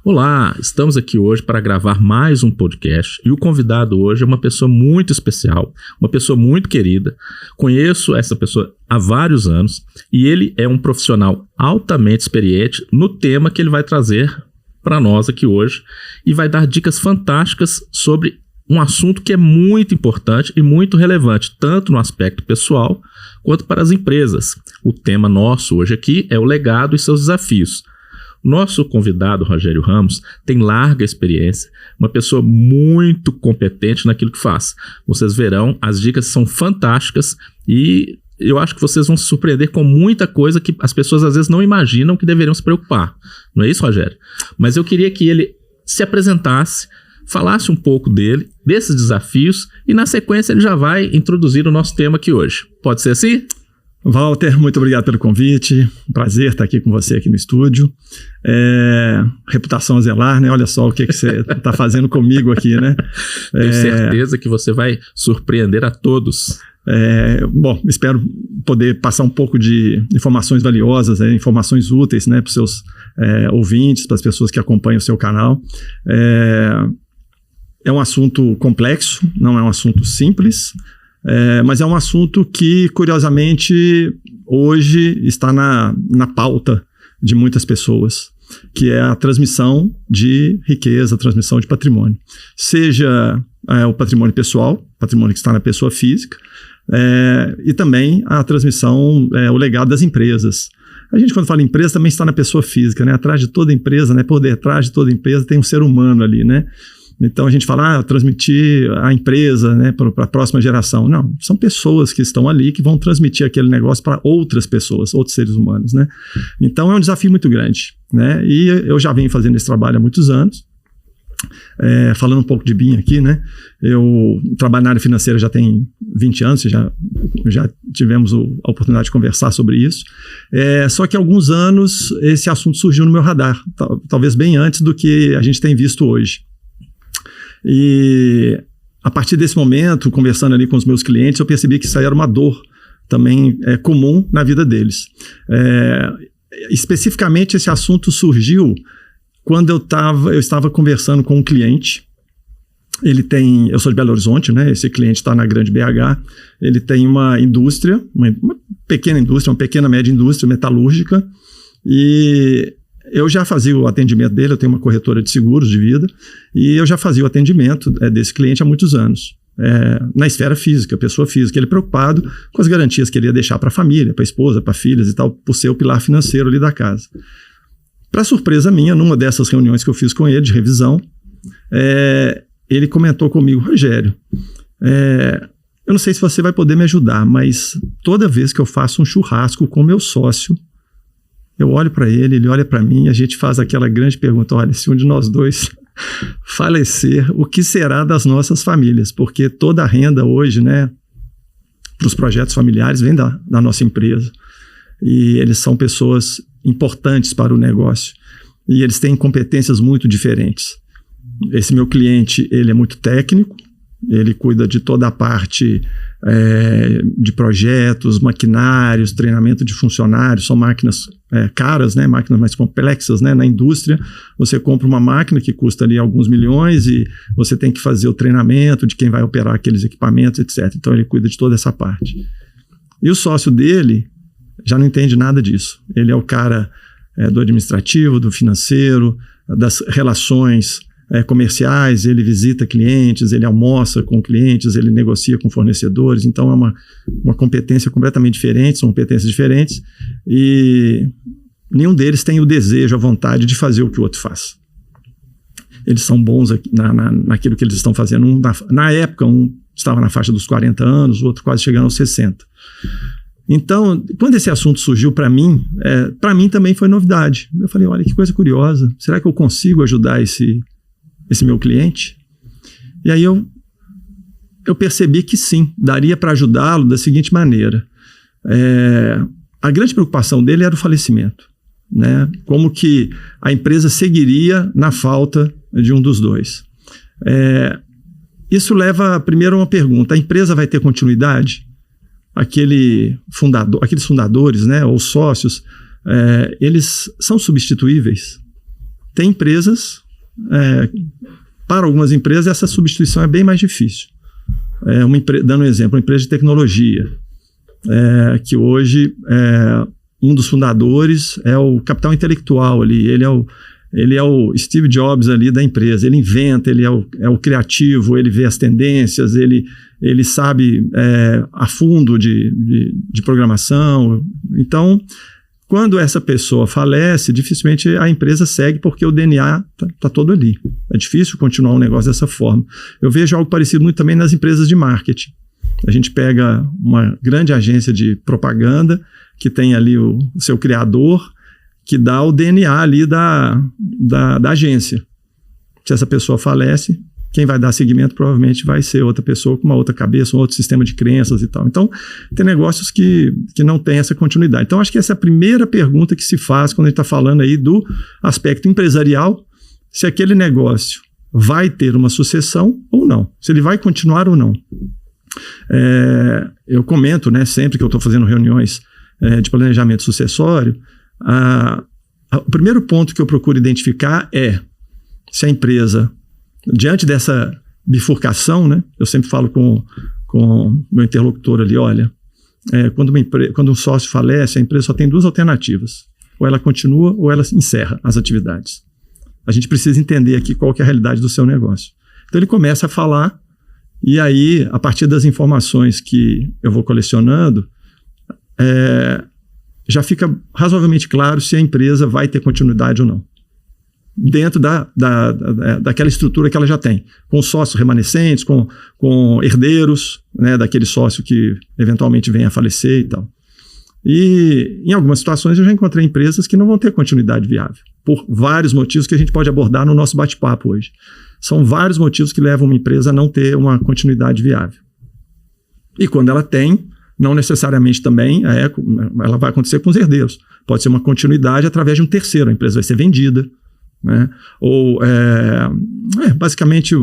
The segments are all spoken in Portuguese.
Olá, estamos aqui hoje para gravar mais um podcast e o convidado hoje é uma pessoa muito especial, uma pessoa muito querida. Conheço essa pessoa há vários anos e ele é um profissional altamente experiente no tema que ele vai trazer para nós aqui hoje e vai dar dicas fantásticas sobre um assunto que é muito importante e muito relevante, tanto no aspecto pessoal quanto para as empresas. O tema nosso hoje aqui é o legado e seus desafios. Nosso convidado, Rogério Ramos, tem larga experiência, uma pessoa muito competente naquilo que faz. Vocês verão, as dicas são fantásticas e eu acho que vocês vão se surpreender com muita coisa que as pessoas às vezes não imaginam que deveriam se preocupar. Não é isso, Rogério? Mas eu queria que ele se apresentasse, falasse um pouco dele, desses desafios e na sequência ele já vai introduzir o nosso tema aqui hoje. Pode ser assim? Walter, muito obrigado pelo convite, prazer estar aqui com você aqui no estúdio. Reputação a zelar, né? Olha só o que você está fazendo comigo aqui, né? Tenho certeza que você vai surpreender a todos. Bom, espero poder passar um pouco de informações valiosas, informações úteis, né, para os seus ouvintes, para as pessoas que acompanham o seu canal. É um assunto complexo, não é um assunto simples, mas é um assunto que, curiosamente, hoje está na pauta de muitas pessoas, que é a transmissão de riqueza, a transmissão de patrimônio. Seja o patrimônio pessoal, patrimônio que está na pessoa física, e também a transmissão, o legado das empresas. A gente, quando fala em empresa, também está na pessoa física, né? Atrás de toda empresa, né? Por detrás de toda empresa tem um ser humano ali, né? Então a gente fala, transmitir a empresa, né, para a próxima geração. Não, são pessoas que estão ali que vão transmitir aquele negócio para outras pessoas, outros seres humanos, né? Então é um desafio muito grande, né? E eu já venho fazendo esse trabalho há muitos anos. Falando um pouco de BIM aqui, né? Eu trabalho na área financeira já tem 20 anos, já tivemos a oportunidade de conversar sobre isso. Só que há alguns anos esse assunto surgiu no meu radar, talvez bem antes do que a gente tem visto hoje. E a partir desse momento, conversando ali com os meus clientes, eu percebi que isso aí era uma dor também comum na vida deles. Especificamente esse assunto surgiu quando eu estava conversando com um cliente. Eu sou de Belo Horizonte, né? Esse cliente está na grande BH. Ele tem uma indústria, uma pequena indústria, uma pequena média indústria metalúrgica, e eu já fazia o atendimento dele. Eu tenho uma corretora de seguros de vida e eu já fazia o atendimento desse cliente há muitos anos, na esfera física, pessoa física. Ele preocupado com as garantias que ele ia deixar para a família, para a esposa, para filhas e tal, por ser o pilar financeiro ali da casa. Para surpresa minha, numa dessas reuniões que eu fiz com ele, de revisão, ele comentou comigo: Rogério, eu não sei se você vai poder me ajudar, mas toda vez que eu faço um churrasco com meu sócio, eu olho para ele, ele olha para mim, e a gente faz aquela grande pergunta: olha, se um de nós dois falecer, o que será das nossas famílias? Porque toda a renda hoje, né, para os projetos familiares vem da nossa empresa. E eles são pessoas importantes para o negócio. E eles têm competências muito diferentes. Esse meu cliente, ele é muito técnico, ele cuida de toda a parte de projetos, maquinários, treinamento de funcionários. São máquinas caras, né? Máquinas mais complexas, né? Na indústria, você compra uma máquina que custa ali alguns milhões e você tem que fazer o treinamento de quem vai operar aqueles equipamentos, etc. Então ele cuida de toda essa parte. E o sócio dele já não entende nada disso. Ele é o cara do administrativo, do financeiro, das relações comerciais. Ele visita clientes, ele almoça com clientes, ele negocia com fornecedores. Então é uma competência completamente diferente, são competências diferentes, e nenhum deles tem o desejo, a vontade de fazer o que o outro faz. Eles são bons naquilo que eles estão fazendo. Na época, um estava na faixa dos 40 anos, o outro quase chegando aos 60. Então, quando esse assunto surgiu para mim também foi novidade. Eu falei: olha, que coisa curiosa, será que eu consigo ajudar esse meu cliente? E aí eu percebi que sim, daria para ajudá-lo da seguinte maneira. A grande preocupação dele era o falecimento, né? Como que a empresa seguiria na falta de um dos dois. Isso leva primeiro a uma pergunta: a empresa vai ter continuidade? Aqueles fundadores, né, ou sócios, eles são substituíveis? Tem empresas, para algumas empresas, essa substituição é bem mais difícil. Dando um exemplo, uma empresa de tecnologia, que hoje um dos fundadores é o capital intelectual ali, ele é o Steve Jobs ali da empresa, ele inventa, ele é o criativo, ele vê as tendências, ele sabe a fundo de programação. Então, quando essa pessoa falece, dificilmente a empresa segue porque o DNA está todo ali. É difícil continuar um negócio dessa forma. Eu vejo algo parecido muito também nas empresas de marketing. A gente pega uma grande agência de propaganda que tem ali o seu criador, que dá o DNA ali da agência. Se essa pessoa falece, quem vai dar seguimento provavelmente vai ser outra pessoa com uma outra cabeça, um outro sistema de crenças e tal. Então, tem negócios que não tem essa continuidade. Então, acho que essa é a primeira pergunta que se faz quando a gente está falando aí do aspecto empresarial, se aquele negócio vai ter uma sucessão ou não, se ele vai continuar ou não. Eu comento, né, sempre que eu estou fazendo reuniões de planejamento sucessório, o primeiro ponto que eu procuro identificar é se a empresa, diante dessa bifurcação, né, eu sempre falo com meu interlocutor ali, olha, quando um sócio falece, a empresa só tem duas alternativas, ou ela continua ou ela encerra as atividades. A gente precisa entender aqui qual que é a realidade do seu negócio. Então ele começa a falar, e aí, a partir das informações que eu vou colecionando, já fica razoavelmente claro se a empresa vai ter continuidade ou não. Dentro daquela estrutura que ela já tem, com sócios remanescentes, com herdeiros, né, daquele sócio que eventualmente venha a falecer e tal. E em algumas situações eu já encontrei empresas que não vão ter continuidade viável, por vários motivos que a gente pode abordar no nosso bate-papo hoje. São vários motivos que levam uma empresa a não ter uma continuidade viável. E quando ela tem, não necessariamente também ela vai acontecer com os herdeiros. Pode ser uma continuidade através de um terceiro, a empresa vai ser vendida, né? Ou basicamente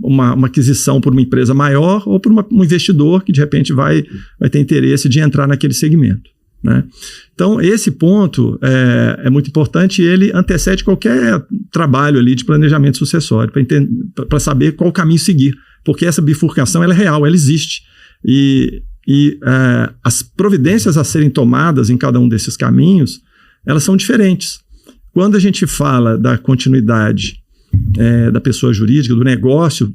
uma aquisição por uma empresa maior ou por um investidor que de repente vai ter interesse de entrar naquele segmento, né? Então esse ponto é muito importante e ele antecede qualquer trabalho ali de planejamento sucessório para saber qual caminho seguir, porque essa bifurcação ela é real, ela existe e as providências a serem tomadas em cada um desses caminhos, elas são diferentes. Quando a gente fala da continuidade da pessoa jurídica, do negócio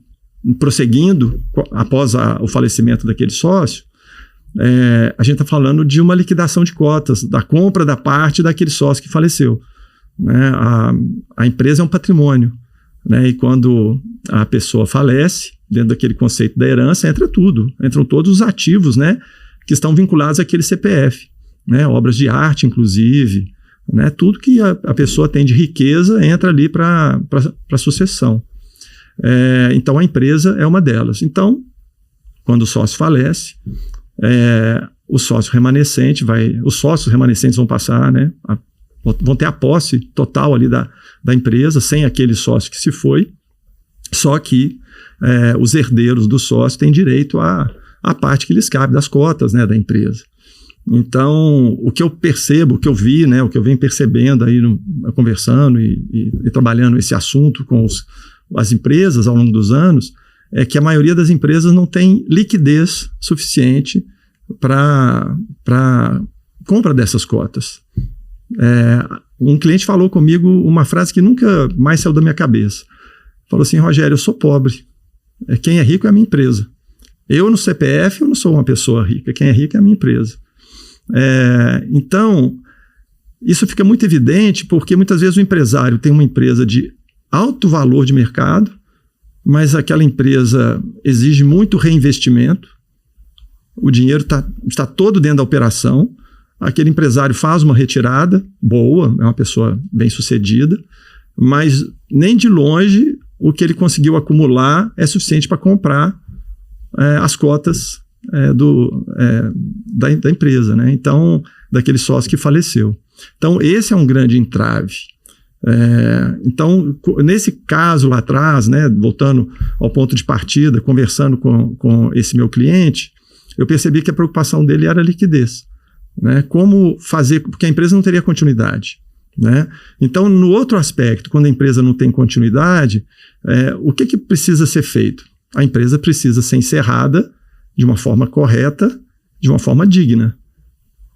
prosseguindo após o falecimento daquele sócio, a gente está falando de uma liquidação de cotas, da compra da parte daquele sócio que faleceu, né? A empresa é um patrimônio, né? E quando a pessoa falece, dentro daquele conceito da herança, entram todos os ativos, né, que estão vinculados àquele CPF, né, obras de arte, inclusive, né, tudo que a pessoa tem de riqueza entra ali para a sucessão. Então, a empresa é uma delas. Então, quando o sócio falece, os sócios remanescentes vão passar, né, vão ter a posse total ali da empresa, sem aquele sócio que se foi, só que os herdeiros do sócio têm direito à parte que lhes cabe das cotas, né, da empresa. Então, o que eu percebo, o que eu vi, né, o que eu venho percebendo aí, conversando e trabalhando esse assunto com as empresas ao longo dos anos, é que a maioria das empresas não tem liquidez suficiente para compra dessas cotas. Um cliente falou comigo uma frase que nunca mais saiu da minha cabeça. Falou assim: Rogério, eu sou pobre. Quem é rico é a minha empresa. Eu no CPF eu não sou uma pessoa rica. Quem é rico é a minha empresa. Então, isso fica muito evidente porque muitas vezes o empresário tem uma empresa de alto valor de mercado, mas aquela empresa exige muito reinvestimento, o dinheiro está todo dentro da operação, aquele empresário faz uma retirada boa, é uma pessoa bem-sucedida, mas nem de longe o que ele conseguiu acumular é suficiente para comprar as cotas da empresa, né? Então, daquele sócio que faleceu. Então, esse é um grande entrave. Então, nesse caso lá atrás, né, voltando ao ponto de partida, conversando com esse meu cliente, eu percebi que a preocupação dele era a liquidez, né? Como fazer, porque a empresa não teria continuidade, né? Então, no outro aspecto, quando a empresa não tem continuidade, o que precisa ser feito? A empresa precisa ser encerrada de uma forma correta, de uma forma digna,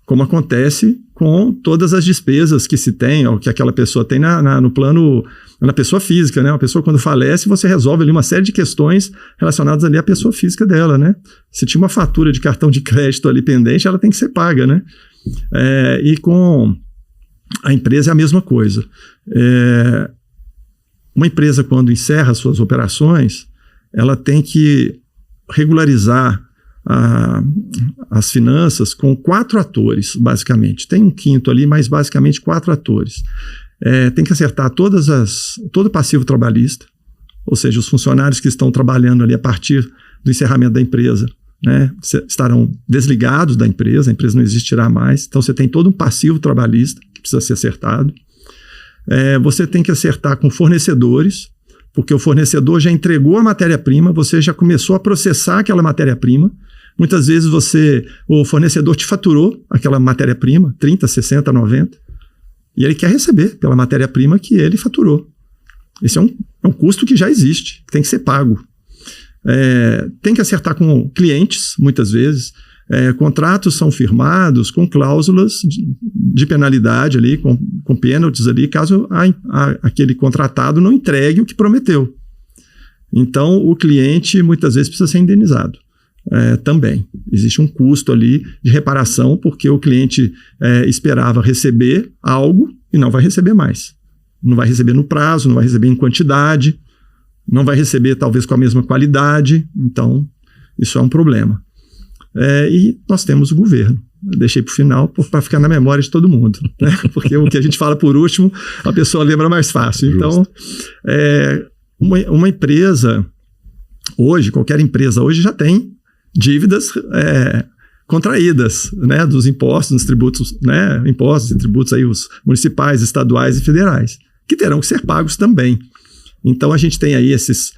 como acontece com todas as despesas que se tem, ou que aquela pessoa tem no plano, na pessoa física, né? Uma pessoa, quando falece, você resolve ali uma série de questões relacionadas ali à pessoa física dela, né? Se tinha uma fatura de cartão de crédito ali pendente, ela tem que ser paga, né? E com a empresa é a mesma coisa. Uma empresa, quando encerra suas operações, ela tem que regularizar as finanças com 4 atores, basicamente. Tem um quinto ali, mas basicamente 4 atores. Tem que acertar todo o passivo trabalhista, ou seja, os funcionários que estão trabalhando ali a partir do encerramento da empresa, né, estarão desligados da empresa, a empresa não existirá mais. Então você tem todo um passivo trabalhista que precisa ser acertado. Você tem que acertar com fornecedores, porque o fornecedor já entregou a matéria-prima, você já começou a processar aquela matéria-prima. Muitas vezes o fornecedor te faturou aquela matéria-prima, 30, 60, 90, e ele quer receber pela matéria-prima que ele faturou. Esse é um custo que já existe, tem que ser pago. Tem que acertar com clientes, muitas vezes. Contratos são firmados com cláusulas de penalidade ali, com pênaltis ali, caso aquele contratado não entregue o que prometeu. Então, o cliente muitas vezes precisa ser indenizado. Também existe um custo ali de reparação, porque o cliente esperava receber algo e não vai receber mais. Não vai receber no prazo, não vai receber em quantidade, não vai receber talvez com a mesma qualidade. Então, isso é um problema. E nós temos o governo. Eu deixei para o final para ficar na memória de todo mundo, né? Porque o que a gente fala por último, a pessoa lembra mais fácil. Então, uma empresa hoje, qualquer empresa hoje já tem dívidas contraídas, né, dos impostos, dos tributos, né, impostos e tributos aí, os municipais, estaduais e federais, que terão que ser pagos também. Então a gente tem aí esses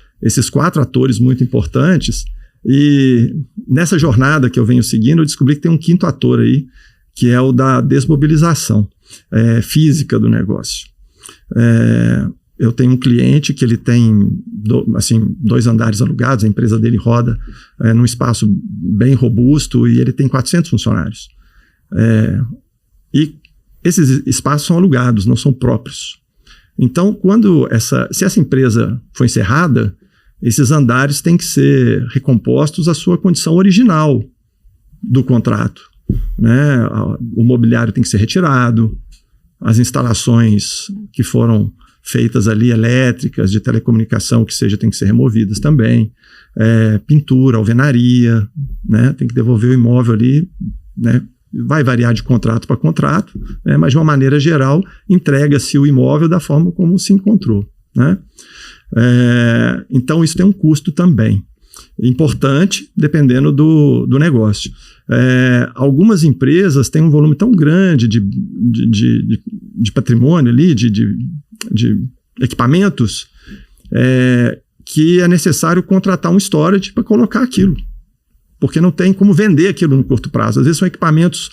4 atores muito importantes, e nessa jornada que eu venho seguindo, eu descobri que tem um 5º ator aí, que é o da desmobilização física do negócio. Eu tenho um cliente que ele tem 2 andares alugados, a empresa dele roda num espaço bem robusto e ele tem 400 funcionários. E esses espaços são alugados, não são próprios. Então, se essa empresa for encerrada, esses andares têm que ser recompostos à sua condição original do contrato, né? O mobiliário tem que ser retirado, as instalações que foram feitas ali, elétricas, de telecomunicação, que seja, tem que ser removidas também. Pintura, alvenaria, né? Tem que devolver o imóvel ali, né? Vai variar de contrato para contrato, né? Mas de uma maneira geral, entrega-se o imóvel da forma como se encontrou, né? Então isso tem um custo também importante, dependendo do negócio. Algumas empresas têm um volume tão grande de patrimônio ali, de equipamentos, que é necessário contratar um storage para colocar aquilo, porque não tem como vender aquilo no curto prazo. Às vezes são equipamentos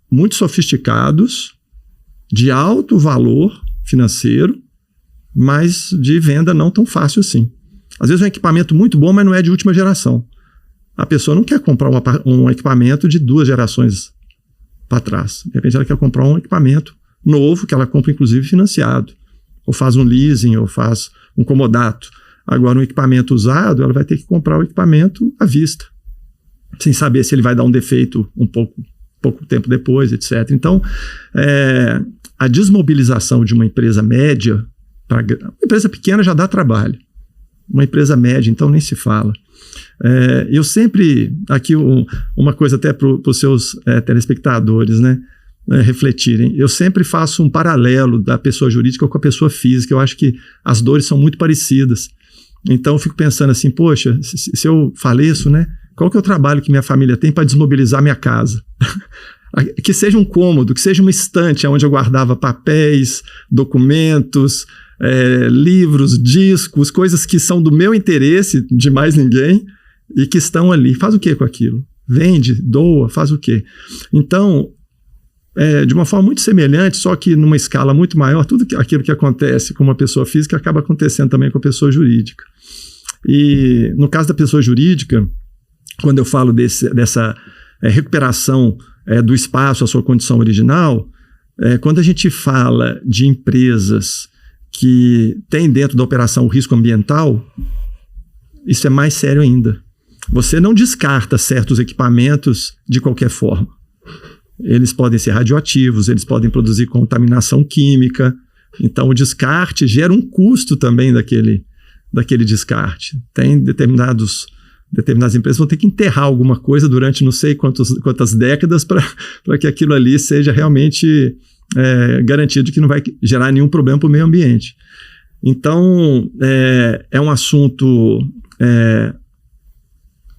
muito sofisticados, de alto valor financeiro, mas de venda não tão fácil assim. Às vezes é um equipamento muito bom, mas não é de última geração. A pessoa não quer comprar um equipamento de 2 gerações para trás. De repente ela quer comprar um equipamento novo, que ela compra inclusive financiado, ou faz um leasing, ou faz um comodato. Agora, um equipamento usado, ela vai ter que comprar o equipamento à vista, sem saber se ele vai dar um defeito pouco tempo depois, etc. Então, a desmobilização de uma empresa média, uma empresa pequena já dá trabalho, uma empresa média, então, nem se fala. Eu sempre, aqui uma coisa até para os seus telespectadores, né, refletirem, eu sempre faço um paralelo da pessoa jurídica com a pessoa física. Eu acho que as dores são muito parecidas. Então eu fico pensando assim, poxa, se eu faleço, né, qual que é o trabalho que minha família tem para desmobilizar minha casa? Que seja um cômodo, que seja uma estante onde eu guardava papéis, documentos, livros, discos, coisas que são do meu interesse, de mais ninguém, e que estão ali. Faz o que com aquilo? Vende, doa, faz o quê? Então, de uma forma muito semelhante, só que numa escala muito maior, tudo aquilo que acontece com uma pessoa física acaba acontecendo também com a pessoa jurídica. E no caso da pessoa jurídica, quando eu falo dessa recuperação do espaço à sua condição original, quando a gente fala de empresas que têm dentro da operação o risco ambiental, isso é mais sério ainda. Você não descarta certos equipamentos de qualquer forma. Eles podem ser radioativos, eles podem produzir contaminação química. Então, o descarte gera um custo também daquele descarte. Tem determinadas empresas que vão ter que enterrar alguma coisa durante não sei quantas décadas para que aquilo ali seja realmente garantido que não vai gerar nenhum problema para o meio ambiente. Então, é um assunto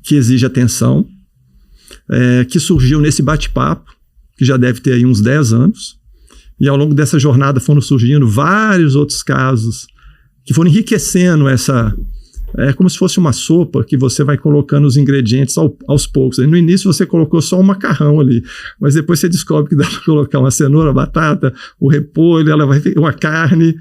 que exige atenção, que surgiu nesse bate-papo, que já deve ter aí uns 10 anos, e ao longo dessa jornada foram surgindo vários outros casos que foram enriquecendo como se fosse uma sopa que você vai colocando os ingredientes aos poucos. No início você colocou só um macarrão ali, mas depois você descobre que dá para colocar uma cenoura, batata, o repolho, uma carne,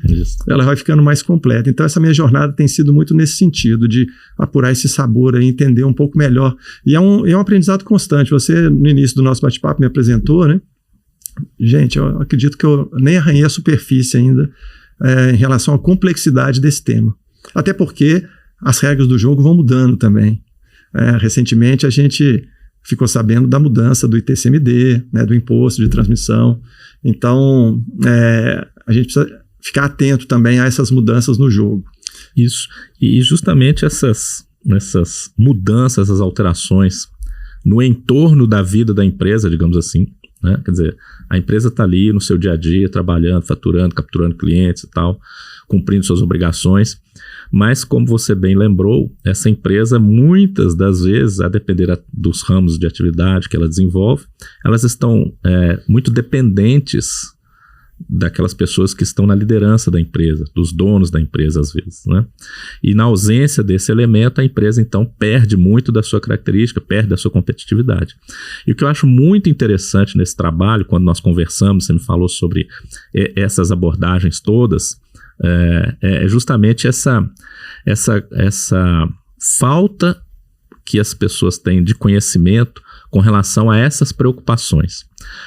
ela vai ficando mais completa. Então essa minha jornada tem sido muito nesse sentido, de apurar esse sabor aí, entender um pouco melhor. E é um aprendizado constante. Você, no início do nosso bate-papo, me apresentou, né? Gente, eu acredito que eu nem arranhei a superfície ainda em relação à complexidade desse tema. Até porque as regras do jogo vão mudando também. Recentemente a gente ficou sabendo da mudança do ITCMD, né, do imposto de transmissão. Então, a gente precisa ficar atento também a essas mudanças no jogo. Isso. E justamente essas mudanças, essas alterações no entorno da vida da empresa, digamos assim, né? Quer dizer, a empresa está ali no seu dia a dia, trabalhando, faturando, capturando clientes e tal, cumprindo suas obrigações. Mas, como você bem lembrou, essa empresa, muitas das vezes, a depender dos ramos de atividade que ela desenvolve, elas estão muito dependentes daquelas pessoas que estão na liderança da empresa, dos donos da empresa, às vezes, né? E na ausência desse elemento, a empresa, então, perde muito da sua característica, perde da sua competitividade. E o que eu acho muito interessante nesse trabalho, quando nós conversamos, você me falou sobre essas abordagens todas, é justamente essa falta que as pessoas têm de conhecimento com relação a essas preocupações.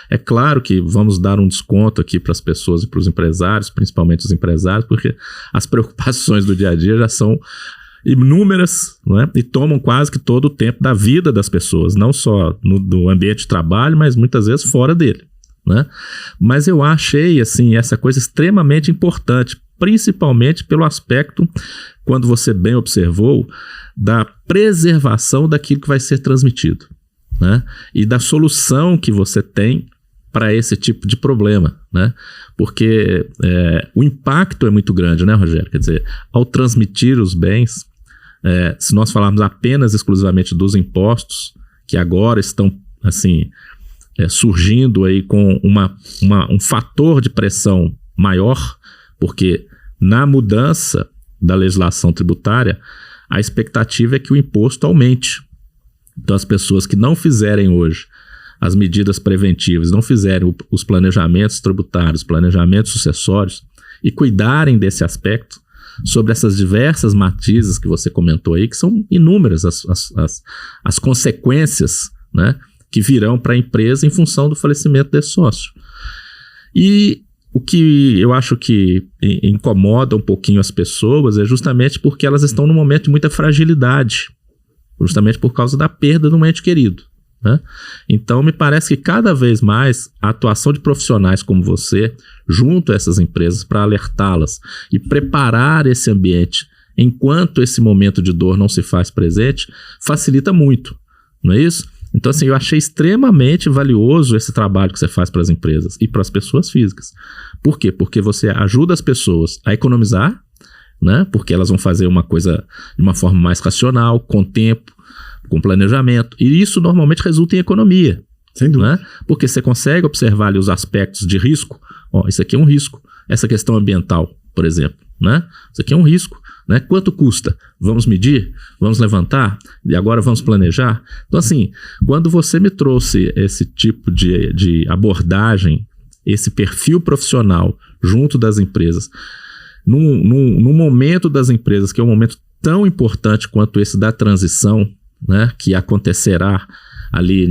É claro que vamos dar um desconto aqui para as pessoas e para os empresários, principalmente os empresários, porque as preocupações do dia a dia já são inúmeras, não é? E tomam quase que todo o tempo da vida das pessoas, não só no ambiente de trabalho, mas muitas vezes fora dele, né? Mas eu achei assim, essa coisa extremamente importante, principalmente pelo aspecto, quando você bem observou, da preservação daquilo que vai ser transmitido, né? E da solução que você tem para esse tipo de problema, né? Porque o impacto é muito grande, né, Rogério? Quer dizer, ao transmitir os bens, se nós falarmos apenas exclusivamente dos impostos, que agora estão assim surgindo aí com um fator de pressão maior, porque na mudança da legislação tributária, a expectativa é que o imposto aumente. Então, as pessoas que não fizerem hoje as medidas preventivas, não fizerem os planejamentos tributários, planejamentos sucessórios e cuidarem desse aspecto, sobre essas diversas matizes que você comentou aí, que são inúmeras as consequências, né, que virão para a empresa em função do falecimento desse sócio. E o que eu acho que incomoda um pouquinho as pessoas é justamente porque elas estão num momento de muita fragilidade, justamente por causa da perda de um ente querido, né? Então, me parece que cada vez mais a atuação de profissionais como você, junto a essas empresas, para alertá-las e preparar esse ambiente enquanto esse momento de dor não se faz presente, facilita muito, não é isso? Então, assim, eu achei extremamente valioso esse trabalho que você faz para as empresas e para as pessoas físicas. Por quê? Porque você ajuda as pessoas a economizar, né? Porque elas vão fazer uma coisa de uma forma mais racional, com tempo, com planejamento. E isso normalmente resulta em economia. Sem dúvida. Né? Porque você consegue observar ali os aspectos de risco. Ó, isso aqui é um risco. Essa questão ambiental, por exemplo, né? Isso aqui é um risco. né? Quanto custa? Vamos medir? Vamos levantar? E agora vamos planejar? Então, assim, quando você me trouxe esse tipo de abordagem, esse perfil profissional junto das empresas, num momento das empresas, que é um momento tão importante quanto esse da transição, né, que acontecerá ali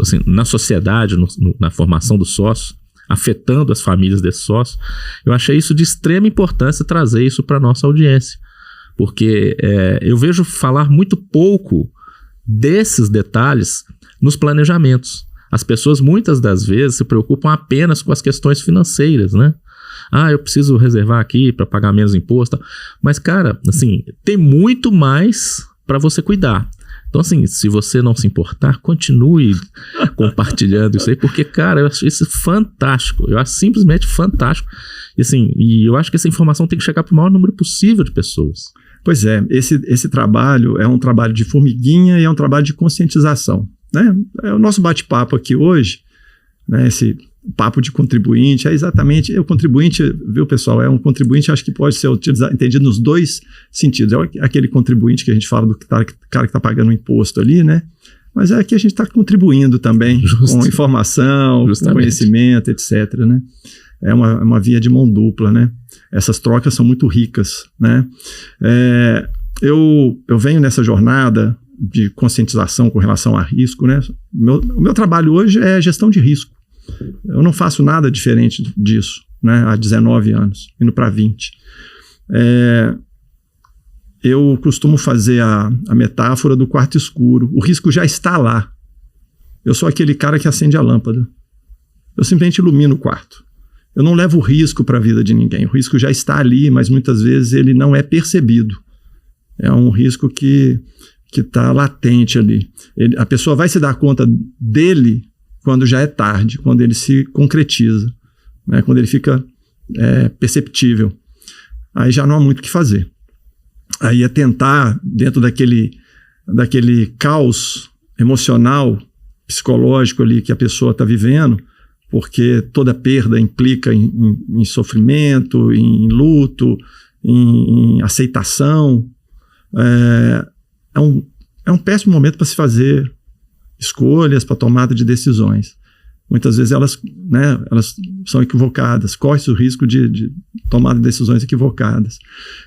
assim, na sociedade, na formação do sócio, afetando as famílias desse sócio, eu achei isso de extrema importância trazer isso para a nossa audiência, porque eu vejo falar muito pouco desses detalhes nos planejamentos. As pessoas muitas das vezes se preocupam apenas com as questões financeiras, né? Eu preciso reservar aqui para pagar menos imposto. Mas, cara, assim, tem muito mais para você cuidar. Então, assim, se você não se importar, continue compartilhando isso aí, porque, cara, eu acho isso fantástico. Eu acho simplesmente fantástico. E, assim, eu acho que essa informação tem que chegar para o maior número possível de pessoas. Pois é, esse trabalho é um trabalho de formiguinha e é um trabalho de conscientização, né? É o nosso bate-papo aqui hoje, né? Esse papo de contribuinte, é exatamente, o contribuinte, viu, pessoal, é um contribuinte, acho que pode ser entendido nos dois sentidos. É aquele contribuinte que a gente fala do cara que está pagando o imposto ali, né? Mas é que a gente está contribuindo também com informação, com conhecimento, etc, né? É uma via de mão dupla, né? Essas trocas são muito ricas, né? Eu venho nessa jornada de conscientização com relação a risco, né? O meu trabalho hoje é gestão de risco. Eu não faço nada diferente disso, né? Há 19 anos, indo para 20. Eu costumo fazer a metáfora do quarto escuro. O risco já está lá. Eu sou aquele cara que acende a lâmpada. Eu simplesmente ilumino o quarto. Eu não levo o risco para a vida de ninguém. O risco já está ali, mas muitas vezes ele não é percebido. É um risco que está latente ali. A pessoa vai se dar conta dele quando já é tarde, quando ele se concretiza, né? Quando ele fica perceptível. Aí já não há muito o que fazer. Aí é tentar, dentro daquele caos emocional, psicológico ali que a pessoa está vivendo, porque toda perda implica em sofrimento, em luto, em aceitação. É um péssimo momento para se fazer escolhas, para tomada de decisões. Muitas vezes elas são equivocadas, corre-se o risco de tomar decisões equivocadas.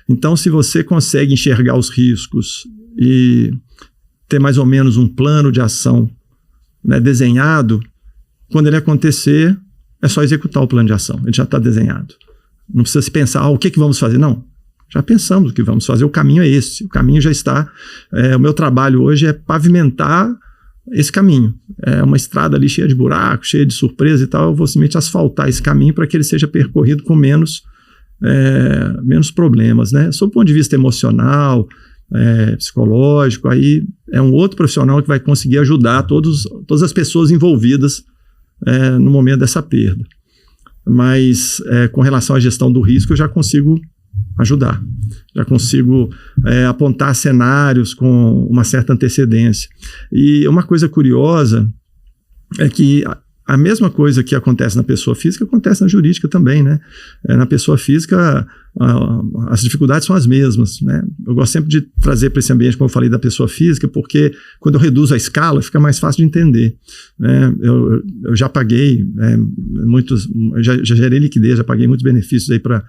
Então, se você consegue enxergar os riscos e ter mais ou menos um plano de ação, né, desenhado, quando ele acontecer, é só executar o plano de ação. Ele já está desenhado. Não precisa se pensar, o que vamos fazer? Não. Já pensamos o que vamos fazer. O caminho é esse. O caminho já está. O meu trabalho hoje é pavimentar esse caminho. É uma estrada ali cheia de buracos, cheia de surpresa e tal. Eu vou simplesmente asfaltar esse caminho para que ele seja percorrido com menos problemas, né? Sob o ponto de vista emocional, psicológico, aí é um outro profissional que vai conseguir ajudar todas as pessoas envolvidas no momento dessa perda. Mas com relação à gestão do risco, eu já consigo ajudar. Já consigo apontar cenários com uma certa antecedência. E uma coisa curiosa é que a mesma coisa que acontece na pessoa física acontece na jurídica também, né? Na pessoa física, as dificuldades são as mesmas, né? Eu gosto sempre de trazer para esse ambiente, como eu falei, da pessoa física, porque quando eu reduzo a escala, fica mais fácil de entender, né? Eu já paguei já gerei liquidez, já paguei muitos benefícios aí para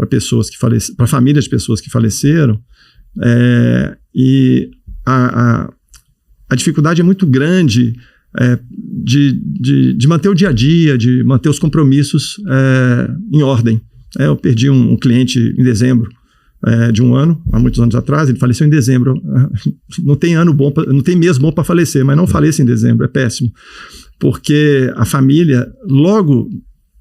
pessoas que faleceram, para famílias de pessoas que faleceram, e a dificuldade é muito grande de manter o dia a dia, de manter os compromissos em ordem. Eu perdi um cliente em dezembro de um ano, há muitos anos atrás, ele faleceu em dezembro. Não tem ano bom, não tem mês bom para falecer, mas não faleça em dezembro, é péssimo. Porque a família, logo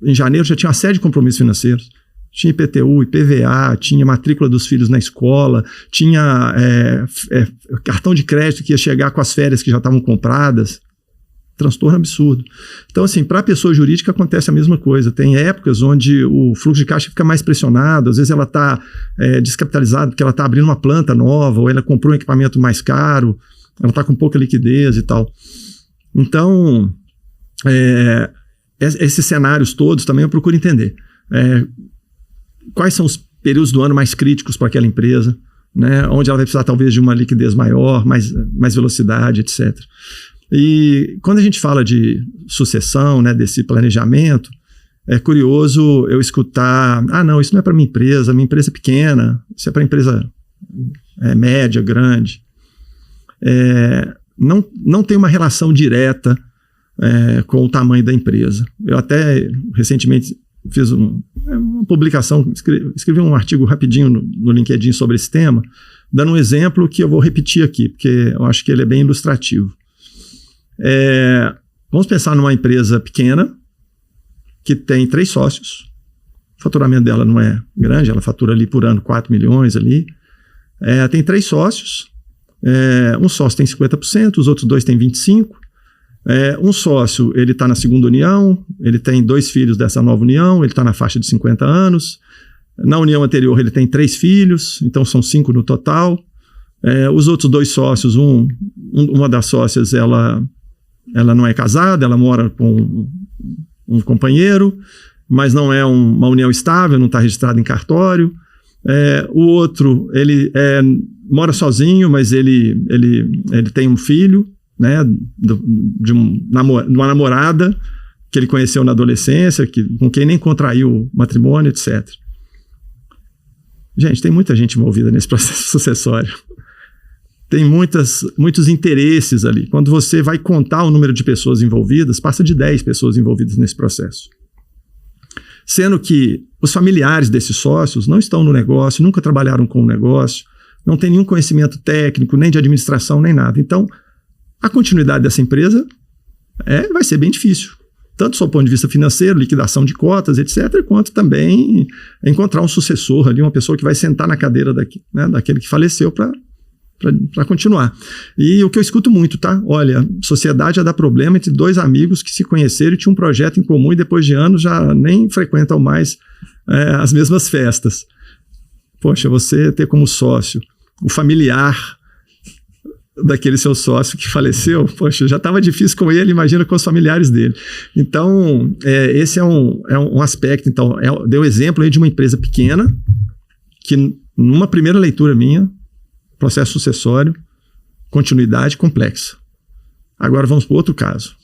em janeiro, já tinha uma série de compromissos financeiros. Tinha IPTU, IPVA, tinha matrícula dos filhos na escola, tinha cartão de crédito que ia chegar com as férias que já estavam compradas. Transtorno absurdo. Então, assim, para a pessoa jurídica acontece a mesma coisa. Tem épocas onde o fluxo de caixa fica mais pressionado, às vezes ela está descapitalizada porque ela está abrindo uma planta nova, ou ela comprou um equipamento mais caro, ela está com pouca liquidez e tal. Então, esses cenários todos também eu procuro entender. Quais são períodos do ano mais críticos para aquela empresa, né? Onde ela vai precisar talvez de uma liquidez maior, mais velocidade, etc. E quando a gente fala de sucessão, né, desse planejamento, é curioso eu escutar, não, isso não é para minha empresa é pequena, isso é para empresa média, grande. Não tem uma relação direta com o tamanho da empresa. Eu até recentemente fiz uma publicação, escrevi um artigo rapidinho no LinkedIn sobre esse tema, dando um exemplo que eu vou repetir aqui, porque eu acho que ele é bem ilustrativo. Vamos pensar numa empresa pequena que tem 3 sócios. O faturamento dela não é grande, ela fatura ali por ano 4 milhões ali. Tem 3 sócios, um sócio tem 50%, os outros 2 têm 25%. Um sócio, ele está na segunda união, ele tem 2 filhos dessa nova união, ele está na faixa de 50 anos. Na união anterior ele tem 3 filhos, então são 5 no total. Os outros 2 sócios, uma das sócias, ela não é casada, ela mora com um companheiro, mas não é uma união estável, não está registrado em cartório. O outro, ele mora sozinho, mas ele tem um filho, né, de uma namorada que ele conheceu na adolescência, com quem nem contraiu matrimônio, etc. Gente, tem muita gente envolvida nesse processo sucessório. Tem muitos interesses ali. Quando você vai contar o número de pessoas envolvidas, passa de 10 pessoas envolvidas nesse processo. Sendo que os familiares desses sócios não estão no negócio, nunca trabalharam com o negócio, não tem nenhum conhecimento técnico, nem de administração, nem nada. Então, a continuidade dessa empresa vai ser bem difícil. Tanto do ponto de vista financeiro, liquidação de cotas, etc., quanto também encontrar um sucessor ali, uma pessoa que vai sentar na cadeira daquele que faleceu para continuar. E o que eu escuto muito, tá? Olha, sociedade já dá problema entre 2 amigos que se conheceram e tinham um projeto em comum e depois de anos já nem frequentam mais as mesmas festas. Poxa, você ter como sócio o familiar daquele seu sócio que faleceu, poxa, já estava difícil com ele, imagina com os familiares dele. Então, esse é um aspecto. Então, deu exemplo aí de uma empresa pequena que, numa primeira leitura minha, processo sucessório, continuidade complexa. Agora vamos para outro caso.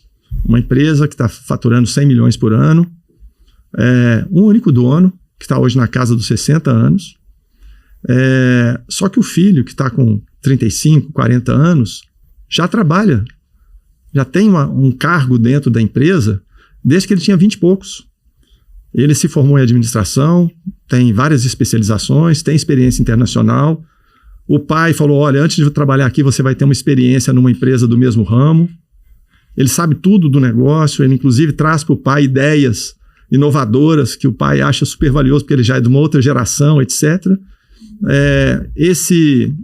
Uma empresa que está faturando 100 milhões por ano, um único dono, que está hoje na casa dos 60 anos, só que o filho, que está com 35, 40 anos, já trabalha, já tem um cargo dentro da empresa desde que ele tinha 20 e poucos. Ele se formou em administração, tem várias especializações, tem experiência internacional. O pai falou, olha, antes de trabalhar aqui você vai ter uma experiência numa empresa do mesmo ramo. Ele sabe tudo do negócio, ele inclusive traz para o pai ideias inovadoras que o pai acha super valioso porque ele já é de uma outra geração, etc. Esse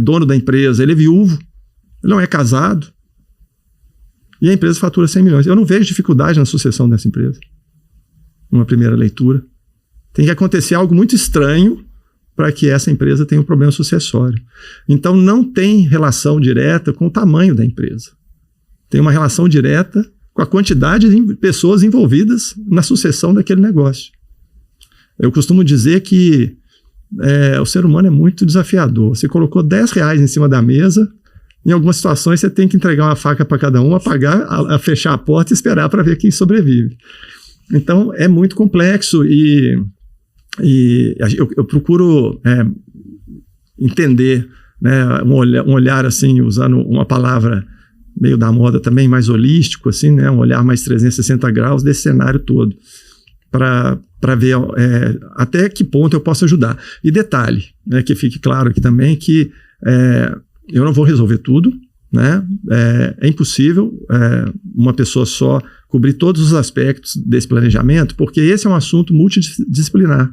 dono da empresa, ele é viúvo, ele não é casado e a empresa fatura 100 milhões. Eu não vejo dificuldade na sucessão dessa empresa, numa primeira leitura. Tem que acontecer algo muito estranho para que essa empresa tenha um problema sucessório. Então, não tem relação direta com o tamanho da empresa. Tem uma relação direta com a quantidade de pessoas envolvidas na sucessão daquele negócio. Eu costumo dizer que o ser humano é muito desafiador. Você colocou R$10 em cima da mesa, em algumas situações você tem que entregar uma faca para cada um, apagar, fechar a porta e esperar para ver quem sobrevive. Então, é muito complexo e eu procuro entender, né, um olhar assim, usando uma palavra meio da moda também, mais holístico, assim, né, um olhar mais 360 graus desse cenário todo, para ver até que ponto eu posso ajudar. E detalhe, né, que fique claro aqui também que eu não vou resolver tudo, né? É impossível uma pessoa só cobrir todos os aspectos desse planejamento, porque esse é um assunto multidisciplinar.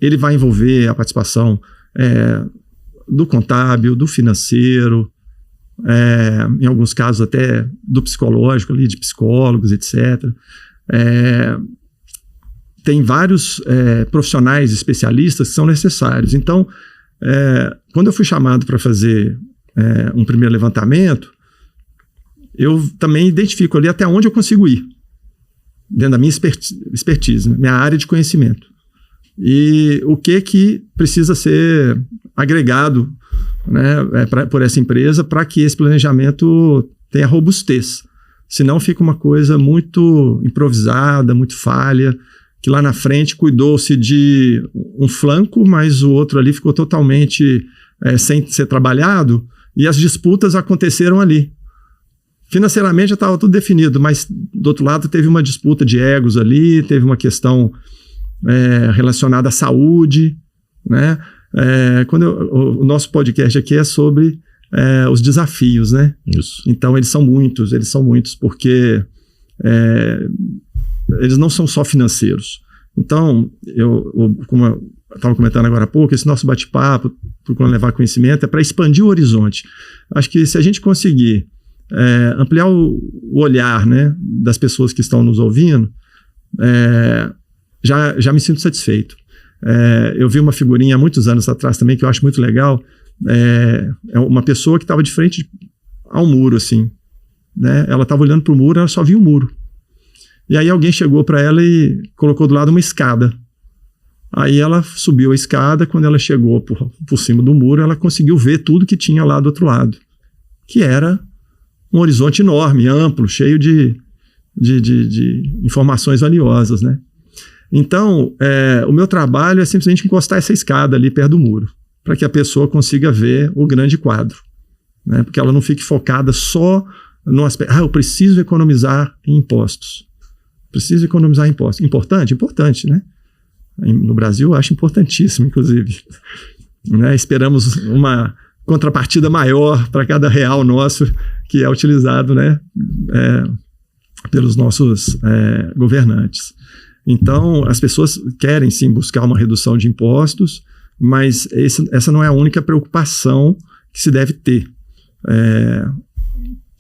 Ele vai envolver a participação do contábil, do financeiro, em alguns casos até do psicológico, ali, de psicólogos, etc. Tem vários profissionais especialistas que são necessários. Então, quando eu fui chamado para fazer um primeiro levantamento, eu também identifico ali até onde eu consigo ir. dentro da minha expertise, minha área de conhecimento. E o que precisa ser agregado, né, por essa empresa para que esse planejamento tenha robustez. Senão fica uma coisa muito improvisada, muito falha, que lá na frente cuidou-se de um flanco, mas o outro ali ficou totalmente sem ser trabalhado, e as disputas aconteceram ali. Financeiramente já estava tudo definido, mas do outro lado teve uma disputa de egos ali, teve uma questão relacionada à saúde, né? O nosso podcast aqui é sobre os desafios, né? Isso. Então eles são muitos, porque eles não são só financeiros. Então, como eu estava comentando agora há pouco, esse nosso bate-papo, procurando levar conhecimento, é para expandir o horizonte. Acho que se a gente conseguir ampliar o olhar, né, das pessoas que estão nos ouvindo, já me sinto satisfeito. Eu vi uma figurinha há muitos anos atrás também, que eu acho muito legal. É uma pessoa que estava de frente ao muro, assim, né? Ela estava olhando para o muro, ela só via o muro. E aí alguém chegou para ela e colocou do lado uma escada. Aí ela subiu a escada, quando ela chegou por cima do muro, ela conseguiu ver tudo que tinha lá do outro lado, que era um horizonte enorme, amplo, cheio de informações valiosas, né? Então, o meu trabalho é simplesmente encostar essa escada ali perto do muro, para que a pessoa consiga ver o grande quadro, né? Porque ela não fique focada só no aspecto, eu preciso economizar em impostos. Preciso economizar em impostos. Importante? Importante, né? No Brasil, eu acho importantíssimo, inclusive. Né? Esperamos uma contrapartida maior para cada real nosso que é utilizado, né, pelos nossos governantes. Então, as pessoas querem, sim, buscar uma redução de impostos, mas essa não é a única preocupação que se deve ter.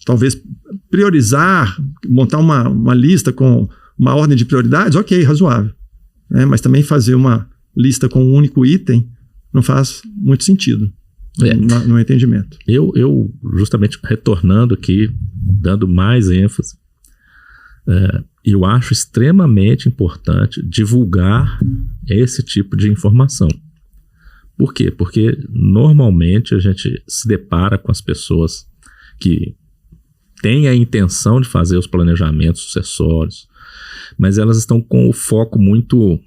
Talvez priorizar, montar uma lista com uma ordem de prioridades, ok, razoável. Mas também fazer uma lista com um único item não faz muito sentido no entendimento. Eu, justamente retornando aqui, dando mais ênfase, eu acho extremamente importante divulgar esse tipo de informação. Por quê? Porque normalmente a gente se depara com as pessoas que têm a intenção de fazer os planejamentos sucessórios, mas elas estão com o foco muito...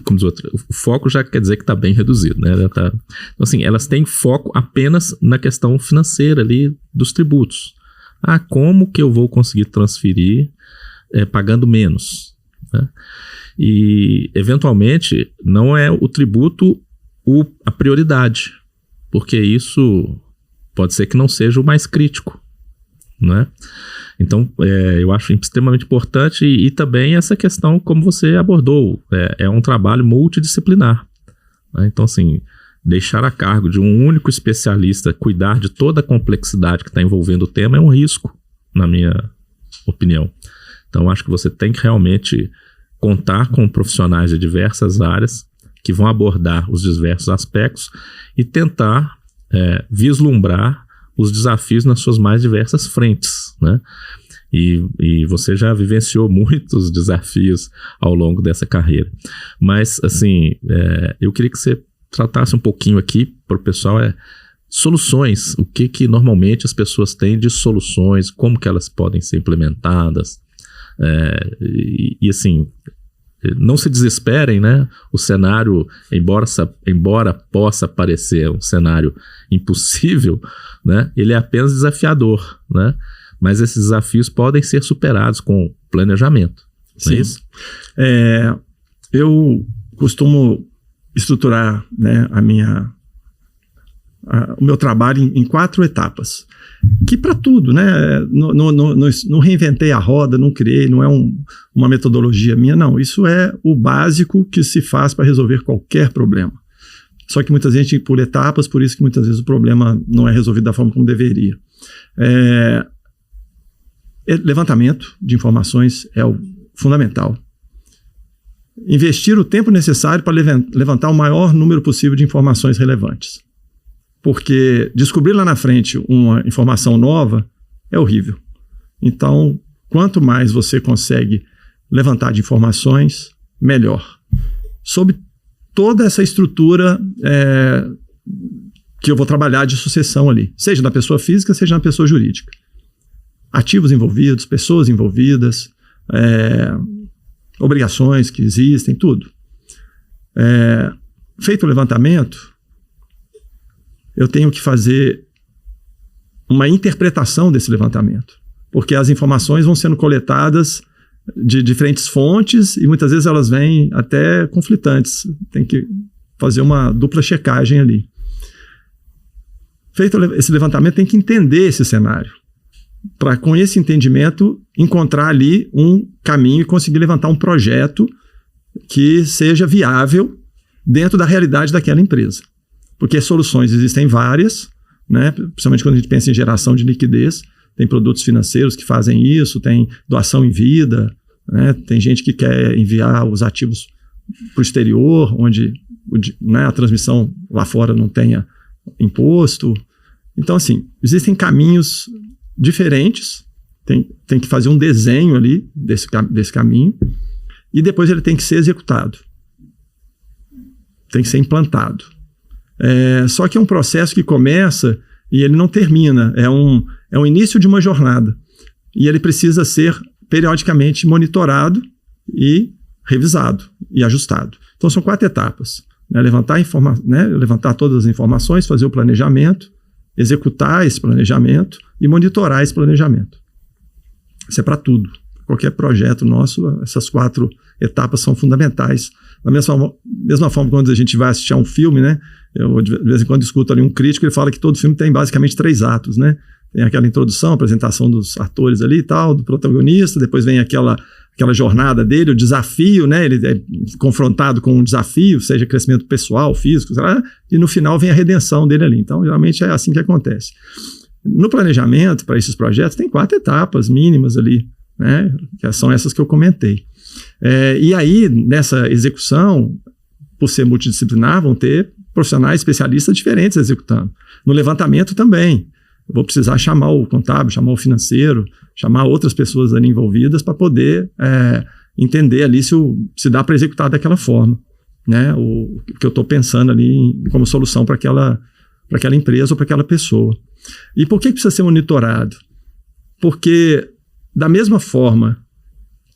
Como diz outra, o foco já quer dizer que está bem reduzido, né? Então, assim, elas têm foco apenas na questão financeira ali dos tributos. Como que eu vou conseguir transferir pagando menos? Né? E, eventualmente, não é o tributo a prioridade, porque isso pode ser que não seja o mais crítico, né? Então, eu acho extremamente importante e também essa questão, como você abordou, é um trabalho multidisciplinar, né? Então, assim, deixar a cargo de um único especialista cuidar de toda a complexidade que está envolvendo o tema é um risco, na minha opinião. Então, acho que você tem que realmente contar com profissionais de diversas áreas que vão abordar os diversos aspectos e tentar vislumbrar os desafios nas suas mais diversas frentes, né? E você já vivenciou muitos desafios ao longo dessa carreira. Mas, assim, eu queria que você tratasse um pouquinho aqui para o pessoal soluções, o que normalmente as pessoas têm de soluções, como que elas podem ser implementadas, e assim, não se desesperem, né? O cenário, embora possa parecer um cenário impossível, né? Ele é apenas desafiador, né? Mas esses desafios podem ser superados com planejamento. Não é isso? Eu costumo estruturar, né, o meu trabalho em 4 etapas. Que para tudo, né? Não reinventei a roda, não criei, não é uma metodologia minha, não. Isso é o básico que se faz para resolver qualquer problema. Só que muita gente pula etapas, por isso que muitas vezes o problema não é resolvido da forma como deveria. Levantamento de informações é o fundamental. Investir o tempo necessário para levantar o maior número possível de informações relevantes. Porque descobrir lá na frente uma informação nova é horrível. Então, Quanto mais você consegue levantar de informações, melhor. Sobre toda essa estrutura que eu vou trabalhar de sucessão ali, seja na pessoa física, seja na pessoa jurídica. Ativos envolvidos, pessoas envolvidas, obrigações que existem, tudo. Feito o levantamento, eu tenho que fazer uma interpretação desse levantamento, porque as informações vão sendo coletadas de diferentes fontes e muitas vezes elas vêm até conflitantes. Tem que fazer uma dupla checagem ali. Feito esse levantamento, tem que entender esse cenário, para com esse entendimento encontrar ali um caminho e conseguir levantar um projeto que seja viável dentro da realidade daquela empresa. Porque soluções existem várias, né? Principalmente quando a gente pensa em geração de liquidez, tem produtos financeiros que fazem isso, tem doação em vida, né? Tem gente que quer enviar os ativos para o exterior, onde né, a transmissão lá fora não tenha imposto. Então, assim, existem caminhos diferentes, tem que fazer um desenho ali desse caminho e depois ele tem que ser executado, tem que ser implantado. Só que é um processo que começa e ele não termina, é um início de uma jornada e ele precisa ser periodicamente monitorado e revisado e ajustado. Então são 4 etapas, né? Levantar todas as informações, fazer o planejamento, executar esse planejamento e monitorar esse planejamento. Isso é para tudo. Qualquer projeto nosso, essas 4 etapas são fundamentais. Da mesma forma, quando a gente vai assistir a um filme, né? Eu de vez em quando escuto ali um crítico, ele fala que todo filme tem basicamente 3 atos, né? Tem aquela introdução, apresentação dos atores ali e tal, do protagonista, depois vem aquela jornada dele, o desafio, né? Ele é confrontado com um desafio, seja crescimento pessoal, físico, e no final vem a redenção dele ali. Então, geralmente é assim que acontece. No planejamento, para esses projetos, tem 4 etapas mínimas ali, né? Que são essas que eu comentei. E aí, nessa execução, por ser multidisciplinar, vão ter profissionais especialistas diferentes executando. No levantamento também. Eu vou precisar chamar o contábil, chamar o financeiro, chamar outras pessoas ali envolvidas para poder entender ali se dá para executar daquela forma, né? O que eu estou pensando ali como solução para aquela empresa ou para aquela pessoa. E por que precisa ser monitorado? Porque da mesma forma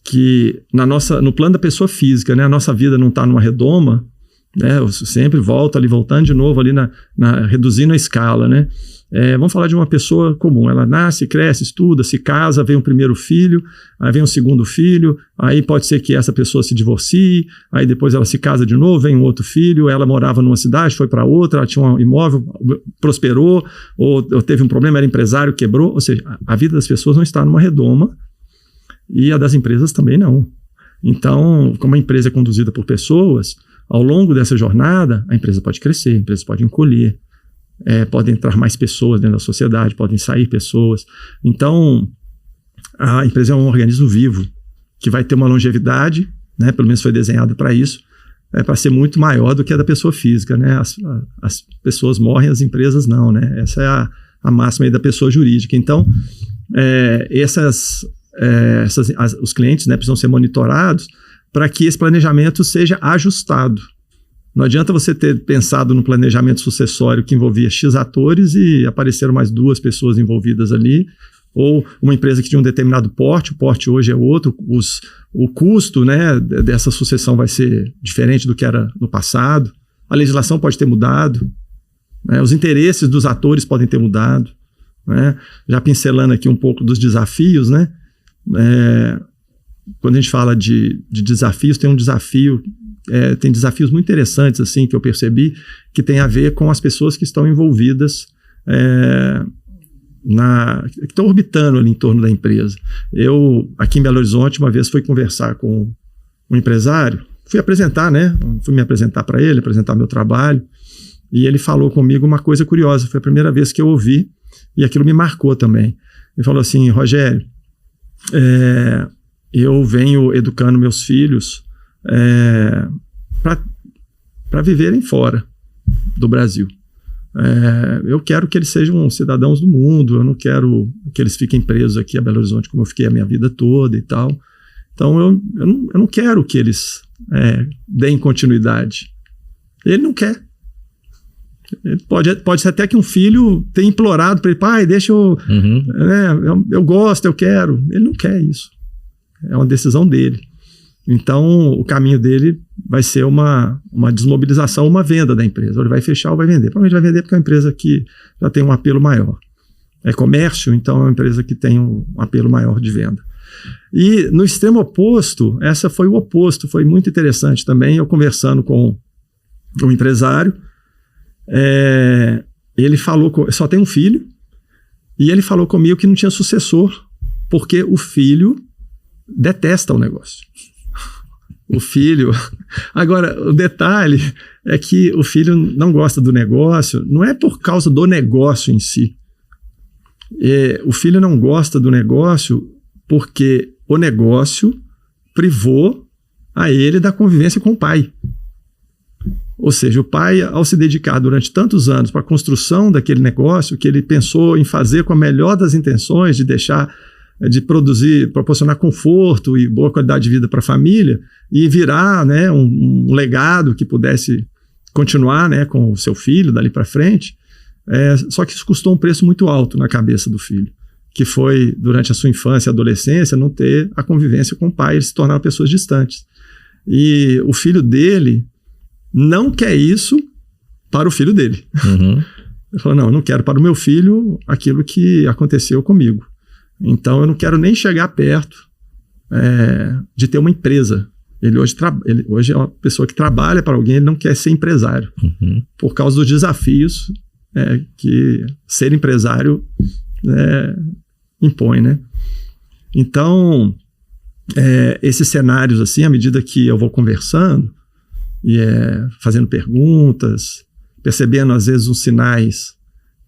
que no plano da pessoa física, né, a nossa vida não está numa redoma, né, eu sempre voltando de novo ali reduzindo a escala, né? Vamos falar de uma pessoa comum, ela nasce, cresce, estuda, se casa, vem um primeiro filho, aí vem um segundo filho, aí pode ser que essa pessoa se divorcie, aí depois ela se casa de novo, vem um outro filho, ela morava numa cidade, foi para outra, ela tinha um imóvel, prosperou, ou teve um problema, era empresário, quebrou, ou seja, a vida das pessoas não está numa redoma e a das empresas também não. Então, como a empresa é conduzida por pessoas, ao longo dessa jornada, a empresa pode crescer, a empresa pode encolher, podem entrar mais pessoas dentro da sociedade, podem sair pessoas. Então, a empresa é um organismo vivo, que vai ter uma longevidade, né, pelo menos foi desenhado para isso, para ser muito maior do que a da pessoa física, né? As pessoas morrem, as empresas não, né? Essa é a máxima aí da pessoa jurídica. Então, os clientes, né, precisam ser monitorados para que esse planejamento seja ajustado. Não adianta você ter pensado no planejamento sucessório que envolvia X atores e apareceram mais 2 pessoas envolvidas ali, ou uma empresa que tinha um determinado porte, o porte hoje é outro, o custo, né, dessa sucessão vai ser diferente do que era no passado, a legislação pode ter mudado, né, os interesses dos atores podem ter mudado, né? Já pincelando aqui um pouco dos desafios, né? Quando a gente fala de desafios, tem tem desafios muito interessantes assim, que eu percebi, que tem a ver com as pessoas que estão envolvidas, que estão orbitando ali em torno da empresa. Eu, aqui em Belo Horizonte, uma vez fui conversar com um empresário, fui me apresentar para ele, apresentar meu trabalho, e ele falou comigo uma coisa curiosa, foi a primeira vez que eu ouvi, e aquilo me marcou também. Ele falou assim: Rogério, eu venho educando meus filhos para viverem fora do Brasil. Eu quero que eles sejam cidadãos do mundo, eu não quero que eles fiquem presos aqui a Belo Horizonte como eu fiquei a minha vida toda e tal. Então eu não quero que eles deem continuidade. Ele não quer. Ele pode ser até que um filho tenha implorado para ele, pai, deixa eu... eu gosto, eu quero. Ele não quer isso. É uma decisão dele. Então, o caminho dele vai ser uma desmobilização, uma venda da empresa. Ou ele vai fechar ou vai vender. Provavelmente vai vender porque é uma empresa que já tem um apelo maior. É comércio, então é uma empresa que tem um apelo maior de venda. E no extremo oposto, essa foi o oposto, foi muito interessante também. Eu conversando com um empresário, ele falou, só tem um filho, e ele falou comigo que não tinha sucessor, porque o filho detesta o negócio. O filho... Agora, o detalhe é que o filho não gosta do negócio, não é por causa do negócio em si. O filho não gosta do negócio porque o negócio privou a ele da convivência com o pai. Ou seja, o pai, ao se dedicar durante tantos anos para a construção daquele negócio, que ele pensou em fazer com a melhor das intenções, de produzir, proporcionar conforto e boa qualidade de vida para a família e virar, né, um legado que pudesse continuar, né, com o seu filho dali para frente. Só que isso custou um preço muito alto na cabeça do filho, que foi, durante a sua infância e adolescência, não ter a convivência com o pai, eles se tornaram pessoas distantes. E o filho dele não quer isso para o filho dele. Ele falou, não, eu não quero para o meu filho aquilo que aconteceu comigo. Então, eu não quero nem chegar perto de ter uma empresa. Ele hoje é uma pessoa que trabalha para alguém, ele não quer ser empresário. Por causa dos desafios que ser empresário impõe, né? Então, esses cenários, assim, à medida que eu vou conversando e fazendo perguntas, percebendo, às vezes, uns sinais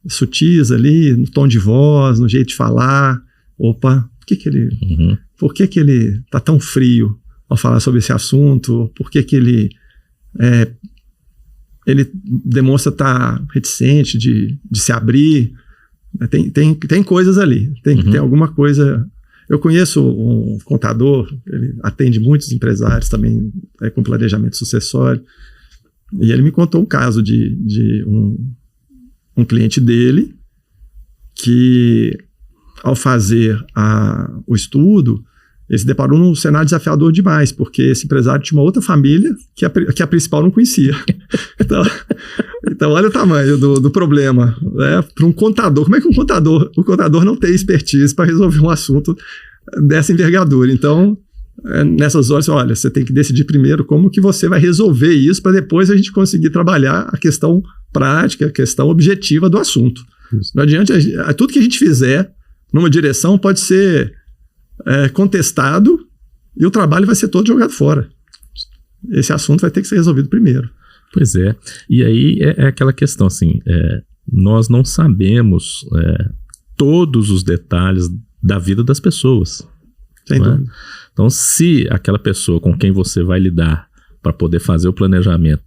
sutis ali, no tom de voz, no jeito de falar. Opa, por que ele está tão frio ao falar sobre esse assunto? Por que ele demonstra estar reticente de se abrir? Tem coisas ali, tem alguma coisa. Eu conheço um contador, ele atende muitos empresários também com planejamento sucessório, e ele me contou um caso de um cliente dele que, ao fazer o estudo, ele se deparou num cenário desafiador demais, porque esse empresário tinha uma outra família que a principal não conhecia. Então olha o tamanho do problema, né? Para um contador, como é que o contador não tem expertise para resolver um assunto dessa envergadura? Então, nessas horas, olha, você tem que decidir primeiro como que você vai resolver isso, para depois a gente conseguir trabalhar a questão prática, a questão objetiva do assunto. Isso. Não adianta, tudo que a gente fizer numa direção pode ser contestado e o trabalho vai ser todo jogado fora. Esse assunto vai ter que ser resolvido primeiro. Pois é. E aí é aquela questão, assim, nós não sabemos todos os detalhes da vida das pessoas. Sem dúvida. Então, se aquela pessoa com quem você vai lidar para poder fazer o planejamento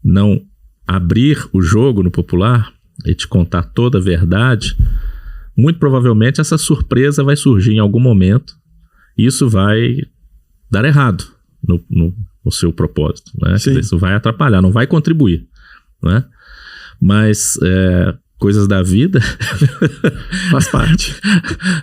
não abrir o jogo no popular e te contar toda a verdade, muito provavelmente essa surpresa vai surgir em algum momento e isso vai dar errado no seu propósito, né? Isso vai atrapalhar, não vai contribuir, né? Mas coisas da vida faz parte,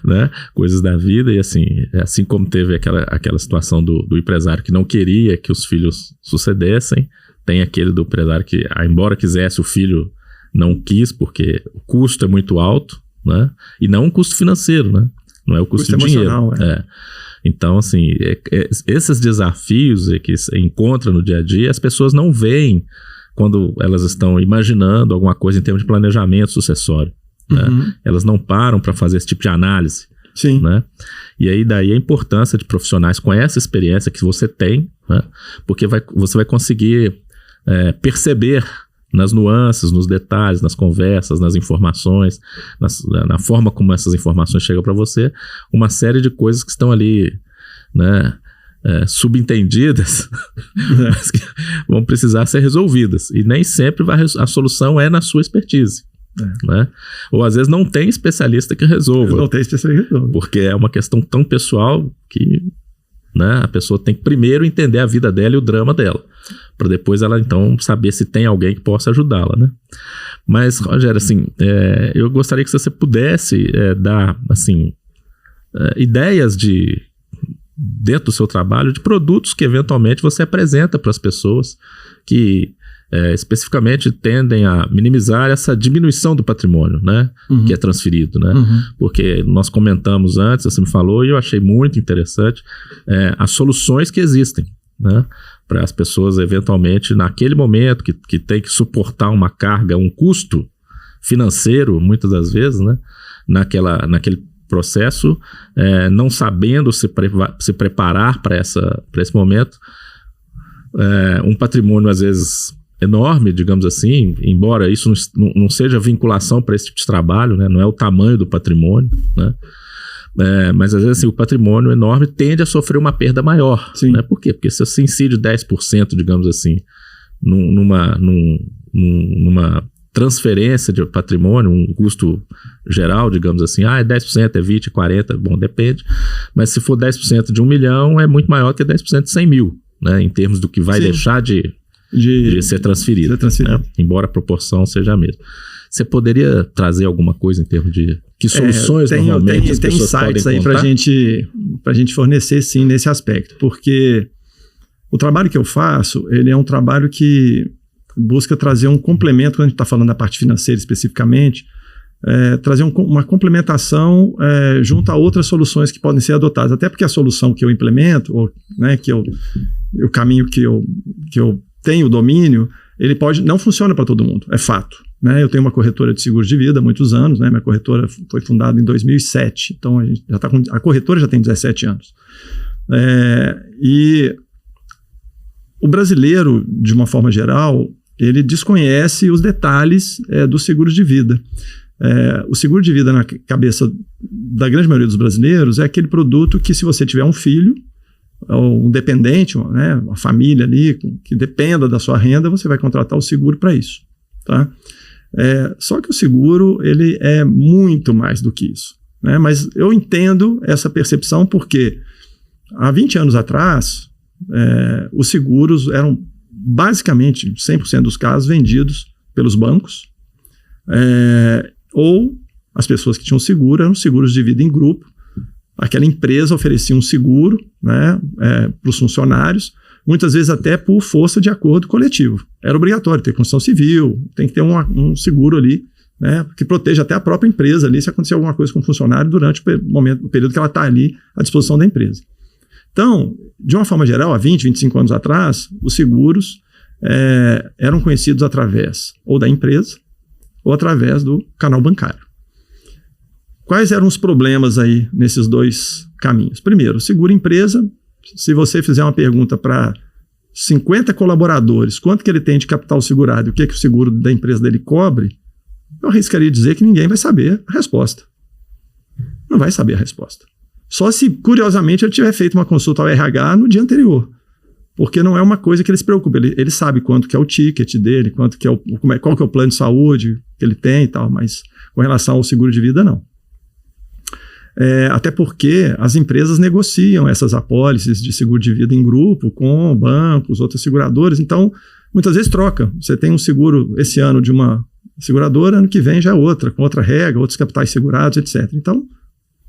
né? Coisas da vida. E assim como teve aquela situação do empresário que não queria que os filhos sucedessem, tem aquele do empresário que, embora quisesse, o filho não quis porque o custo é muito alto, né? E não um custo financeiro, né? Não é o custo de dinheiro. Então, assim, esses desafios que se encontra no dia a dia, as pessoas não veem quando elas estão imaginando alguma coisa em termos de planejamento sucessório, né? Elas não param para fazer esse tipo de análise. Sim. Né? E aí daí a importância de profissionais com essa experiência que você tem, né? Porque você vai conseguir perceber nas nuances, nos detalhes, nas conversas, nas informações, na forma como essas informações chegam para você, uma série de coisas que estão ali, né, subentendidas, mas que vão precisar ser resolvidas. E nem sempre a solução é na sua expertise. Né? Ou às vezes não tem especialista que resolva. Não tem especialista que resolva. Porque é uma questão tão pessoal que, né, a pessoa tem que primeiro entender a vida dela e o drama dela, para depois ela então saber se tem alguém que possa ajudá-la, né? Mas, Rogério, assim, eu gostaria que você pudesse dar, assim, ideias dentro do seu trabalho, de produtos que eventualmente você apresenta para as pessoas que especificamente tendem a minimizar essa diminuição do patrimônio, né? Que é transferido, né? Porque nós comentamos antes, você me falou, e eu achei muito interessante as soluções que existem, né? Para as pessoas eventualmente, naquele momento que tem que suportar uma carga, um custo financeiro, muitas das vezes, né? Naquele processo, não sabendo se preparar para esse momento, um patrimônio às vezes enorme, digamos assim, embora isso não seja vinculação para esse tipo de trabalho, né? Não é o tamanho do patrimônio, né? Mas às vezes assim, o patrimônio enorme tende a sofrer uma perda maior, né? Por quê? Porque se você incide 10%, digamos assim, numa transferência de patrimônio, um custo geral, digamos assim, é 10%, é 20%, 40%, bom, depende, mas se for 10% de 1 milhão, é muito maior que 10% de 100 mil, né? Em termos do que vai deixar de ser transferido, né? Embora a proporção seja a mesma. Você poderia trazer alguma coisa em termos de que soluções normalmente as pessoas podem insights aí para a gente fornecer, sim, nesse aspecto, porque o trabalho que eu faço, ele é um trabalho que busca trazer um complemento, quando a gente está falando da parte financeira especificamente, trazer uma complementação junto a outras soluções que podem ser adotadas, até porque a solução que eu implemento, ou, né, o caminho que eu tenho domínio, ele não funciona para todo mundo, é fato. Né? Eu tenho uma corretora de seguros de vida há muitos anos, né? Minha corretora foi fundada em 2007, então a corretora já tem 17 anos. E o brasileiro, de uma forma geral, ele desconhece os detalhes dos seguros de vida. O seguro de vida na cabeça da grande maioria dos brasileiros é aquele produto que, se você tiver um filho, ou um dependente, né, uma família ali que dependa da sua renda, você vai contratar o seguro para isso. Tá? Só que o seguro, ele é muito mais do que isso. Né? Mas eu entendo essa percepção porque há 20 anos atrás, os seguros eram basicamente 100% dos casos vendidos pelos bancos, ou as pessoas que tinham seguro eram seguros de vida em grupo. Aquela empresa oferecia um seguro, né, para os funcionários, muitas vezes até por força de acordo coletivo. Era obrigatório ter construção civil, tem que ter um seguro ali, né, que proteja até a própria empresa ali se acontecer alguma coisa com o funcionário durante o período que ela está ali à disposição da empresa. Então, de uma forma geral, há 20, 25 anos atrás, os seguros eram conhecidos através ou da empresa ou através do canal bancário. Quais eram os problemas aí nesses dois caminhos? Primeiro, seguro empresa, se você fizer uma pergunta para 50 colaboradores, quanto que ele tem de capital segurado e o que o seguro da empresa dele cobre, eu arriscaria dizer que ninguém vai saber a resposta. Não vai saber a resposta. Só se, curiosamente, ele tiver feito uma consulta ao RH no dia anterior. Porque não é uma coisa que ele se preocupa. Ele sabe quanto que é o ticket dele, qual que é o plano de saúde que ele tem e tal, mas com relação ao seguro de vida, não. Até porque as empresas negociam essas apólices de seguro de vida em grupo com bancos, outras seguradoras, então muitas vezes troca. Você tem um seguro esse ano de uma seguradora, ano que vem já é outra, com outra regra, outros capitais segurados, etc. Então,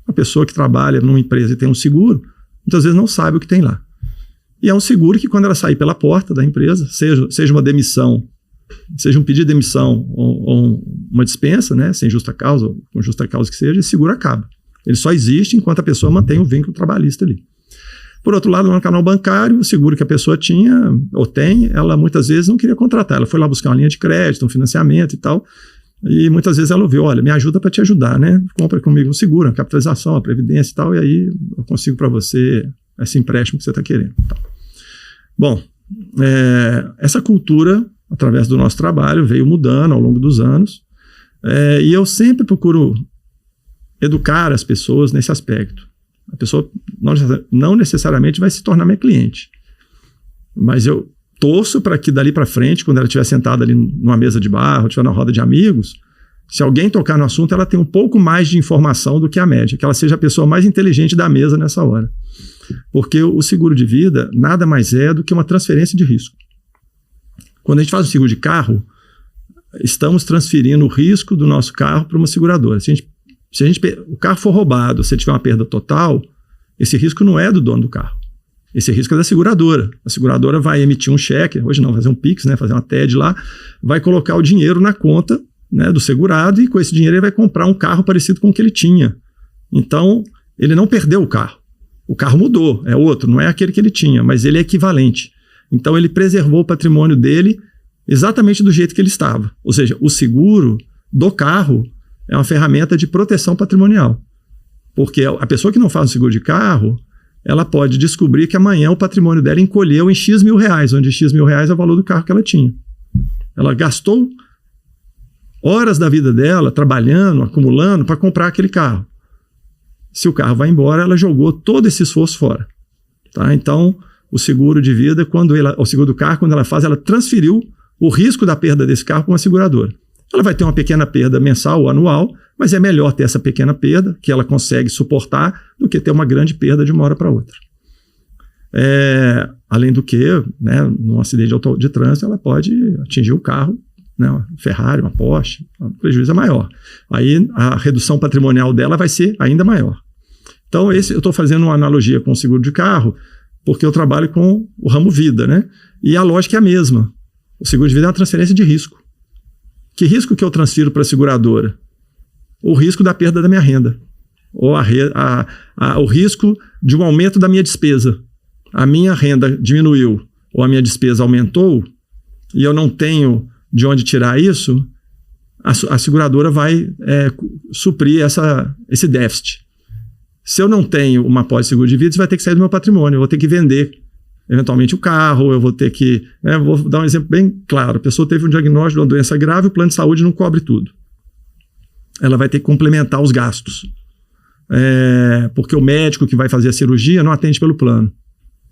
a pessoa que trabalha numa empresa e tem um seguro, muitas vezes não sabe o que tem lá. E é um seguro que, quando ela sair pela porta da empresa, seja uma demissão, seja um pedido de demissão ou uma dispensa, né, sem justa causa, ou com justa causa que seja, esse seguro acaba. Ele só existe enquanto a pessoa mantém o vínculo trabalhista ali. Por outro lado, no canal bancário, o seguro que a pessoa tinha ou tem, ela muitas vezes não queria contratar. Ela foi lá buscar uma linha de crédito, um financiamento e tal, e muitas vezes ela ouviu, olha, me ajuda para te ajudar, né? Compra comigo um seguro, uma capitalização, uma previdência e tal, e aí eu consigo para você esse empréstimo que você está querendo. Bom, essa cultura, através do nosso trabalho, veio mudando ao longo dos anos, e eu sempre procuro educar as pessoas nesse aspecto. A pessoa não necessariamente vai se tornar minha cliente. Mas eu torço para que dali para frente, quando ela estiver sentada ali numa mesa de bar, ou estiver na roda de amigos, se alguém tocar no assunto, ela tem um pouco mais de informação do que a média, que ela seja a pessoa mais inteligente da mesa nessa hora. Porque o seguro de vida nada mais é do que uma transferência de risco. Quando a gente faz o seguro de carro, estamos transferindo o risco do nosso carro para uma seguradora. Se o carro for roubado, se tiver uma perda total, esse risco não é do dono do carro. Esse risco é da seguradora. A seguradora vai emitir um cheque, hoje não, fazer um Pix, né, fazer uma TED lá, vai colocar o dinheiro na conta, né, do segurado, e com esse dinheiro ele vai comprar um carro parecido com o que ele tinha. Então, ele não perdeu o carro. O carro mudou, é outro, não é aquele que ele tinha, mas ele é equivalente. Então, ele preservou o patrimônio dele exatamente do jeito que ele estava. Ou seja, o seguro do carro é uma ferramenta de proteção patrimonial. Porque a pessoa que não faz o seguro de carro, ela pode descobrir que amanhã o patrimônio dela encolheu em X mil reais, onde X mil reais é o valor do carro que ela tinha. Ela gastou horas da vida dela trabalhando, acumulando para comprar aquele carro. Se o carro vai embora, ela jogou todo esse esforço fora. Tá? Então, o seguro de vida, o seguro do carro, quando ela faz, ela transferiu o risco da perda desse carro para uma seguradora. Ela vai ter uma pequena perda mensal ou anual, mas é melhor ter essa pequena perda, que ela consegue suportar, do que ter uma grande perda de uma hora para outra. Além do que, né, num acidente de trânsito, ela pode atingir o carro, né, uma Ferrari, uma Porsche, o prejuízo é maior. Aí a redução patrimonial dela vai ser ainda maior. Então, eu estou fazendo uma analogia com o seguro de carro, porque eu trabalho com o ramo vida, né? E a lógica é a mesma. O seguro de vida é uma transferência de risco. Que risco que eu transfiro para a seguradora? O risco da perda da minha renda. Ou o risco de um aumento da minha despesa. A minha renda diminuiu ou a minha despesa aumentou e eu não tenho de onde tirar isso, a seguradora vai suprir esse déficit. Se eu não tenho uma pólice de seguro de vida, isso vai ter que sair do meu patrimônio. Eu vou ter que vender eventualmente o carro, eu vou ter que... vou dar um exemplo bem claro. A pessoa teve um diagnóstico de uma doença grave, o plano de saúde não cobre tudo. Ela vai ter que complementar os gastos. Porque o médico que vai fazer a cirurgia não atende pelo plano.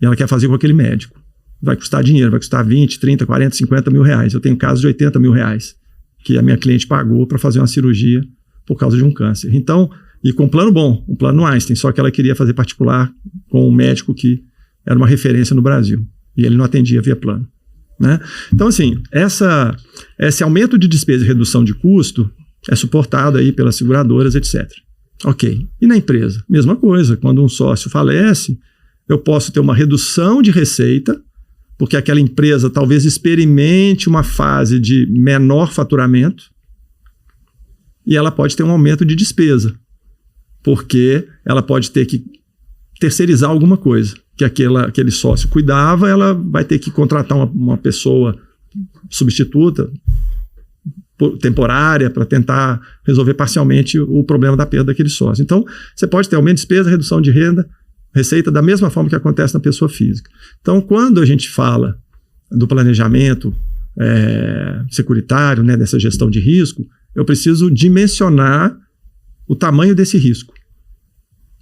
E ela quer fazer com aquele médico. Vai custar dinheiro, vai custar 20, 30, 40, 50 mil reais. Eu tenho casos de 80 mil reais que a minha cliente pagou para fazer uma cirurgia por causa de um câncer. Então, e com um plano bom, um plano Einstein, só que ela queria fazer particular com um médico que era uma referência no Brasil. E ele não atendia via plano. Né? Então, assim, esse aumento de despesa e redução de custo é suportado aí pelas seguradoras, etc. Ok. E na empresa? Mesma coisa. Quando um sócio falece, eu posso ter uma redução de receita, porque aquela empresa talvez experimente uma fase de menor faturamento e ela pode ter um aumento de despesa, porque ela pode ter que terceirizar alguma coisa, que aquele sócio cuidava, ela vai ter que contratar uma pessoa substituta, temporária, para tentar resolver parcialmente o problema da perda daquele sócio. Então, você pode ter aumento de despesa, redução de receita, da mesma forma que acontece na pessoa física. Então, quando a gente fala do planejamento securitário, né, dessa gestão de risco, eu preciso dimensionar o tamanho desse risco.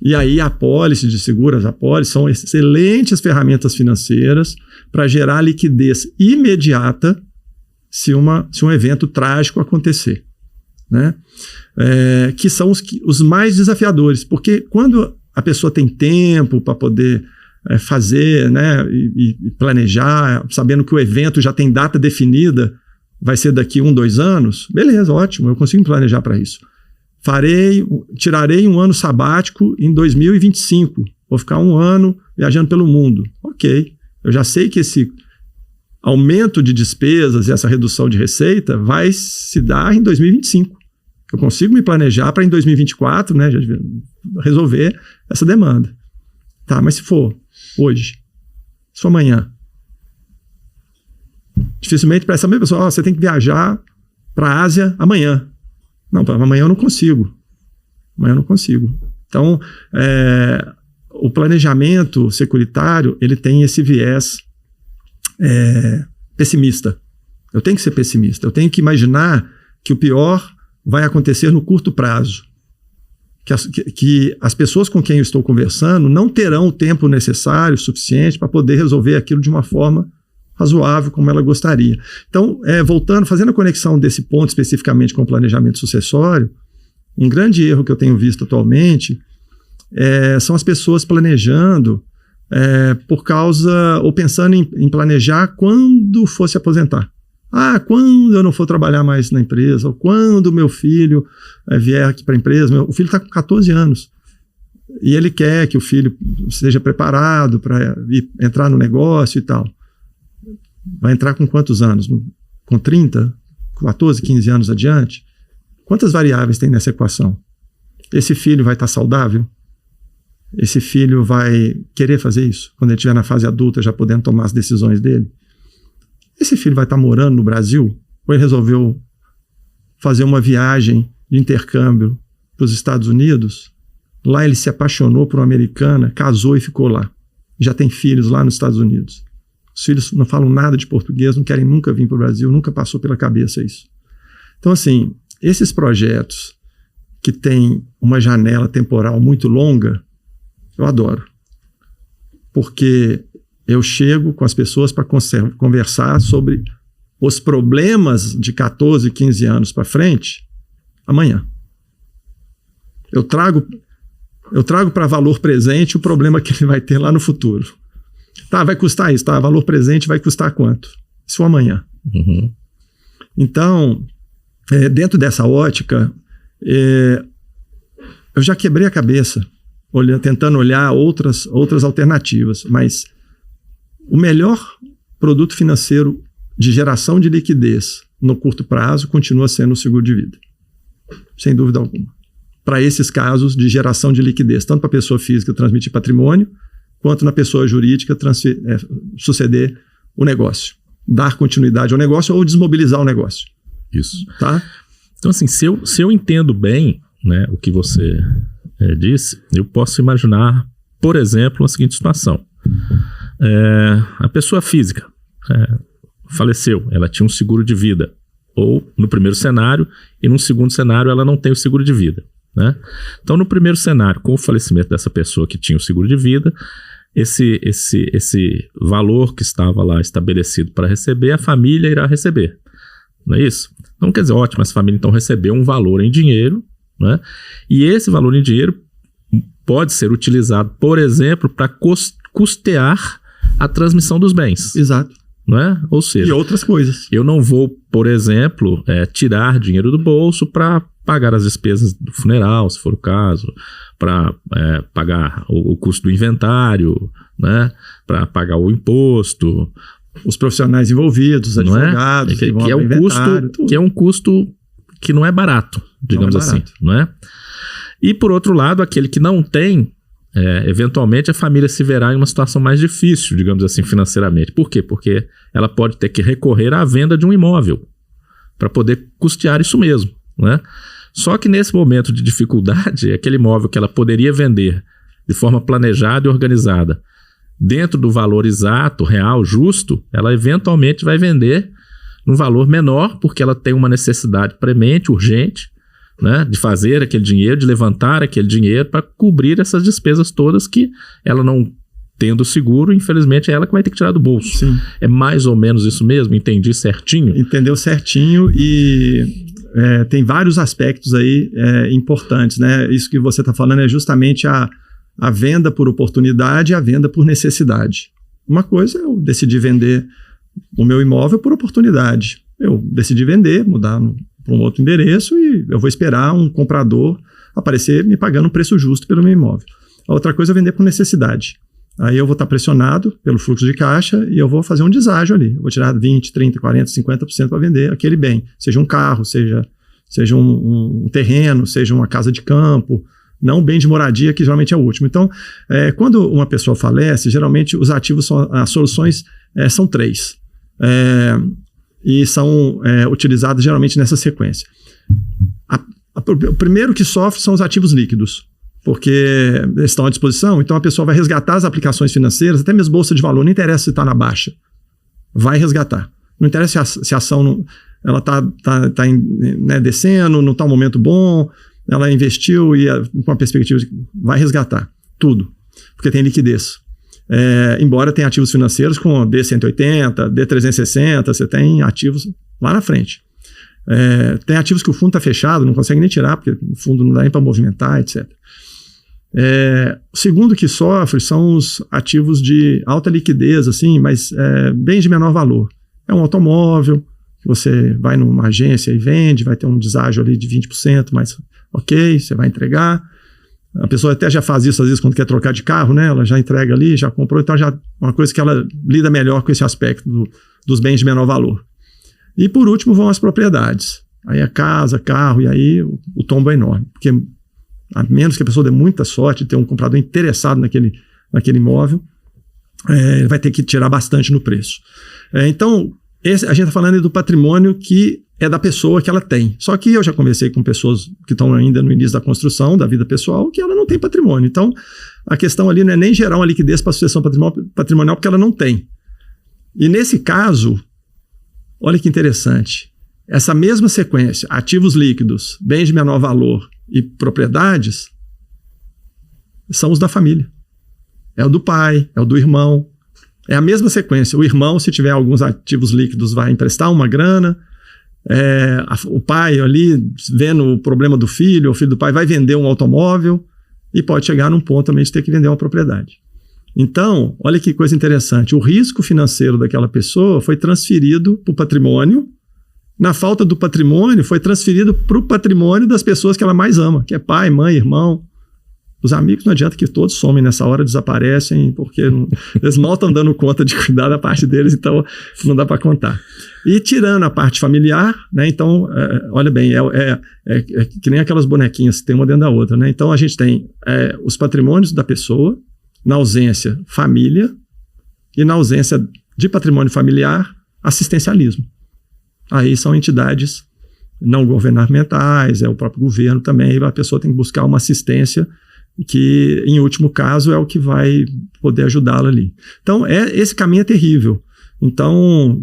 E aí a apólice de seguro, as apólices são excelentes ferramentas financeiras para gerar liquidez imediata se um evento trágico acontecer. Né? Que são os mais desafiadores, porque quando a pessoa tem tempo para poder fazer, né, e planejar, sabendo que o evento já tem data definida, vai ser daqui 1, 2 anos, beleza, ótimo, eu consigo me planejar para isso. Tirarei um ano sabático em 2025, vou ficar 1 ano viajando pelo mundo. Ok, eu já sei que esse aumento de despesas e essa redução de receita vai se dar em 2025. Eu consigo me planejar para em 2024, né, já resolver essa demanda. Tá, mas se for hoje, se for amanhã, dificilmente para essa mesma pessoa, você tem que viajar para a Ásia amanhã. Não, amanhã eu não consigo. Então, o planejamento securitário, ele tem esse viés pessimista. Eu tenho que ser pessimista. Eu tenho que imaginar que o pior vai acontecer no curto prazo. que as pessoas com quem eu estou conversando não terão o tempo necessário, suficiente, para poder resolver aquilo de uma forma razoável, como ela gostaria. Então, voltando, fazendo a conexão desse ponto especificamente com o planejamento sucessório, um grande erro que eu tenho visto atualmente são as pessoas planejando por causa, ou pensando em planejar quando for se aposentar. Quando eu não for trabalhar mais na empresa, ou quando meu filho vier aqui para a empresa, o filho está com 14 anos, e ele quer que o filho esteja preparado para entrar no negócio e tal. Vai entrar com quantos anos? Com 30? 14, 15 anos adiante? Quantas variáveis tem nessa equação? Esse filho vai estar saudável? Esse filho vai querer fazer isso? Quando ele estiver na fase adulta, já podendo tomar as decisões dele? Esse filho vai estar morando no Brasil? Ou ele resolveu fazer uma viagem de intercâmbio para os Estados Unidos? Lá ele se apaixonou por uma americana, casou e ficou lá. Já tem filhos lá nos Estados Unidos. Os filhos não falam nada de português, não querem nunca vir para o Brasil, nunca passou pela cabeça isso. Então, assim, esses projetos que têm uma janela temporal muito longa, eu adoro. Porque eu chego com as pessoas para conversar sobre os problemas de 14, 15 anos para frente amanhã. Eu trago para valor presente o problema que ele vai ter lá no futuro. Vai custar isso, valor presente vai custar quanto? Isso amanhã. Uhum. Então, dentro dessa ótica, eu já quebrei a cabeça tentando olhar outras alternativas, mas o melhor produto financeiro de geração de liquidez no curto prazo continua sendo o seguro de vida. Sem dúvida alguma. Para esses casos de geração de liquidez, tanto para a pessoa física transmitir patrimônio, quanto na pessoa jurídica suceder o negócio. Dar continuidade ao negócio ou desmobilizar o negócio. Isso. Tá? Então, assim, se eu entendo bem, né, o que você disse, eu posso imaginar, por exemplo, a seguinte situação. A pessoa física faleceu, ela tinha um seguro de vida, ou no primeiro cenário, e no segundo cenário ela não tem o seguro de vida, né? Então, no primeiro cenário, com o falecimento dessa pessoa que tinha o seguro de vida, esse valor que estava lá estabelecido para receber, a família irá receber, não é isso? Então, quer dizer, ótimo, essa família então recebeu um valor em dinheiro, né? E esse valor em dinheiro pode ser utilizado, por exemplo, para custear a transmissão dos bens. Exato. Não é? Ou seja, e outras coisas. Eu não vou, por exemplo, tirar dinheiro do bolso para pagar as despesas do funeral, se for o caso, para pagar o custo do inventário, né? Para pagar o imposto. Os profissionais envolvidos, advogados, que é um custo que não é barato, digamos assim. Não é? E, por outro lado, aquele que não tem, eventualmente a família se verá em uma situação mais difícil, digamos assim, financeiramente. Por quê? Porque ela pode ter que recorrer à venda de um imóvel para poder custear isso mesmo, né? Só que nesse momento de dificuldade, aquele imóvel que ela poderia vender de forma planejada e organizada, dentro do valor exato, real, justo, ela eventualmente vai vender num valor menor, porque ela tem uma necessidade premente, urgente, né, de fazer aquele dinheiro, de levantar aquele dinheiro para cobrir essas despesas todas que ela não tendo seguro, infelizmente é ela que vai ter que tirar do bolso. Sim. É mais ou menos isso mesmo? Entendi certinho? Entendeu certinho e tem vários aspectos aí importantes, né? Isso que você está falando é justamente a venda por oportunidade e a venda por necessidade. Uma coisa é eu decidir vender o meu imóvel por oportunidade. Eu decidi vender, mudar para um outro endereço e eu vou esperar um comprador aparecer me pagando um preço justo pelo meu imóvel. A outra coisa é vender por necessidade. Aí eu vou estar pressionado pelo fluxo de caixa e eu vou fazer um deságio ali. Eu vou tirar 20%, 30%, 40%, 50% para vender aquele bem. Seja um carro, seja um terreno, seja uma casa de campo, não um bem de moradia, que geralmente é o último. Então, quando uma pessoa falece, geralmente os ativos, as soluções são 3. E são utilizados geralmente nessa sequência. O primeiro que sofre são os ativos líquidos, porque eles estão à disposição, então a pessoa vai resgatar as aplicações financeiras, até mesmo bolsa de valor, não interessa se está na baixa, vai resgatar. Não interessa se a ação ela está descendo, não está um momento bom, ela investiu e com a perspectiva de vai resgatar tudo, porque tem liquidez. Embora tenha ativos financeiros com D180, D360, você tem ativos lá na frente. Tem ativos que o fundo está fechado, não consegue nem tirar, porque o fundo não dá nem para movimentar, etc. O segundo que sofre são os ativos de alta liquidez, assim, mas bens de menor valor. É um automóvel, que você vai numa agência e vende, vai ter um deságio ali de 20%, mas ok, você vai entregar. A pessoa até já faz isso às vezes quando quer trocar de carro, né? Ela já entrega ali, já comprou, então já uma coisa que ela lida melhor com esse aspecto dos bens de menor valor. E por último vão as propriedades. Aí a casa, carro, e aí o tombo é enorme. Porque a menos que a pessoa dê muita sorte de ter um comprador interessado naquele imóvel, ele vai ter que tirar bastante no preço. Então, a gente está falando do patrimônio que é da pessoa que ela tem. Só que eu já conversei com pessoas que estão ainda no início da construção, da vida pessoal, que ela não tem patrimônio. Então, a questão ali não é nem gerar uma liquidez para a sucessão patrimonial, porque ela não tem. E nesse caso, olha que interessante, essa mesma sequência, ativos líquidos, bens de menor valor e propriedades, são os da família. É o do pai, é o do irmão. É a mesma sequência. O irmão, se tiver alguns ativos líquidos, vai emprestar uma grana. O pai ali, vendo o problema do filho, o filho do pai vai vender um automóvel e pode chegar num ponto também de ter que vender uma propriedade. Então, olha que coisa interessante. O risco financeiro daquela pessoa foi transferido para o patrimônio. Na falta do patrimônio, foi transferido para o patrimônio das pessoas que ela mais ama, que é pai, mãe, irmão. Os amigos não adianta que todos somem nessa hora, desaparecem, porque eles mal estão dando conta de cuidar da parte deles, então não dá para contar. E tirando a parte familiar, né, então, olha bem, que nem aquelas bonequinhas que tem uma dentro da outra, né? Então a gente tem os patrimônios da pessoa, na ausência, família, e na ausência de patrimônio familiar, assistencialismo. Aí são entidades não governamentais, é o próprio governo também, a pessoa tem que buscar uma assistência que, em último caso, é o que vai poder ajudá-la ali. Então, esse caminho é terrível. Então,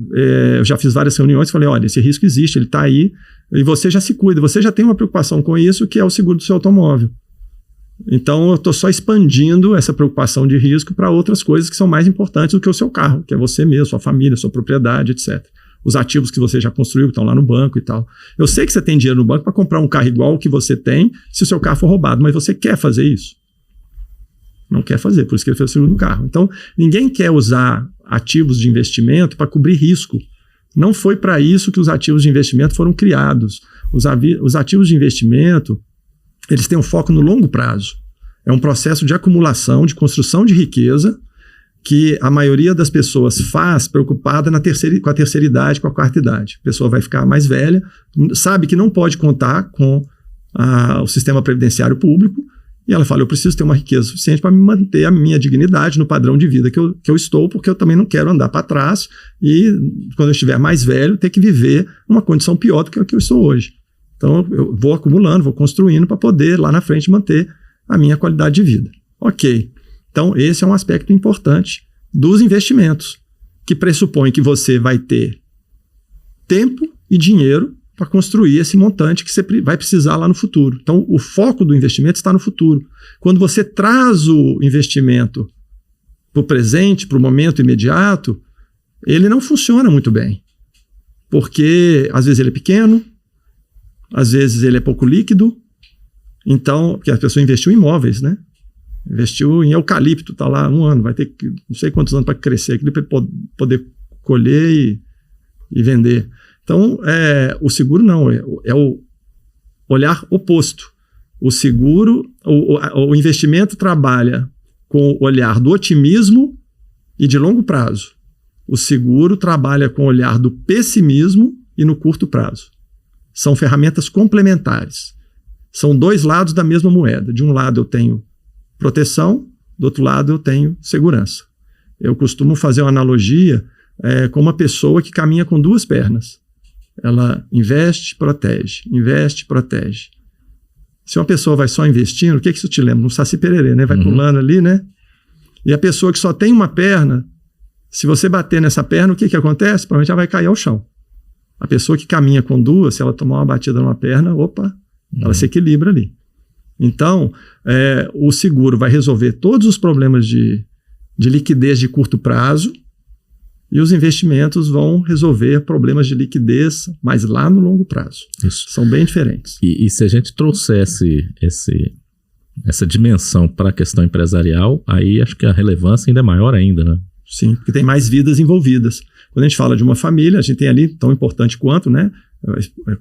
eu já fiz várias reuniões e falei, olha, esse risco existe, ele está aí, e você já se cuida, você já tem uma preocupação com isso, que é o seguro do seu automóvel. Então, eu estou só expandindo essa preocupação de risco para outras coisas que são mais importantes do que o seu carro, que é você mesmo, sua família, sua propriedade, etc. Os ativos que você já construiu, que estão lá no banco e tal. Eu sei que você tem dinheiro no banco para comprar um carro igual ao que você tem, se o seu carro for roubado, mas você quer fazer isso? Não quer fazer, por isso que ele fez o seguro do carro. Então, ninguém quer usar ativos de investimento para cobrir risco. Não foi para isso que os ativos de investimento foram criados. Os ativos de investimento, eles têm um foco no longo prazo. É um processo de acumulação, de construção de riqueza, que a maioria das pessoas faz preocupada com a terceira idade, com a quarta idade. A pessoa vai ficar mais velha, sabe que não pode contar com o sistema previdenciário público, e ela fala, eu preciso ter uma riqueza suficiente para me manter a minha dignidade no padrão de vida que eu estou, porque eu também não quero andar para trás e, quando eu estiver mais velho, ter que viver numa condição pior do que a que eu estou hoje. Então, eu vou acumulando, vou construindo para poder, lá na frente, manter a minha qualidade de vida. Ok. Então, esse é um aspecto importante dos investimentos, que pressupõe que você vai ter tempo e dinheiro para construir esse montante que você vai precisar lá no futuro. Então, o foco do investimento está no futuro. Quando você traz o investimento para o presente, para o momento imediato, ele não funciona muito bem. Porque, às vezes, ele é pequeno, às vezes, ele é pouco líquido. Então, porque a pessoa investiu em imóveis, né? Investiu em eucalipto, está lá 1 ano, vai ter não sei quantos anos para crescer aquilo para poder colher e vender. Então, o seguro não, é o olhar oposto. O seguro, o investimento trabalha com o olhar do otimismo e de longo prazo. O seguro trabalha com o olhar do pessimismo e no curto prazo. São ferramentas complementares. São dois lados da mesma moeda. De um lado eu tenho proteção, do outro lado eu tenho segurança. Eu costumo fazer uma analogia com uma pessoa que caminha com 2 pernas. Ela investe, protege, investe, protege. Se uma pessoa vai só investindo, o que isso te lembra? Um Saci Pererê, né? Vai pulando ali, né? E a pessoa que só tem uma perna, se você bater nessa perna, o que acontece? Provavelmente ela vai cair ao chão. A pessoa que caminha com 2, se ela tomar uma batida numa perna, opa, Ela se equilibra ali. Então, o seguro vai resolver todos os problemas de liquidez de curto prazo e os investimentos vão resolver problemas de liquidez, mas lá no longo prazo. Isso. São bem diferentes. E se a gente trouxesse essa dimensão para a questão empresarial, aí acho que a relevância ainda é maior ainda, né? Sim, porque tem mais vidas envolvidas. Quando a gente fala de uma família, a gente tem ali, tão importante quanto, né?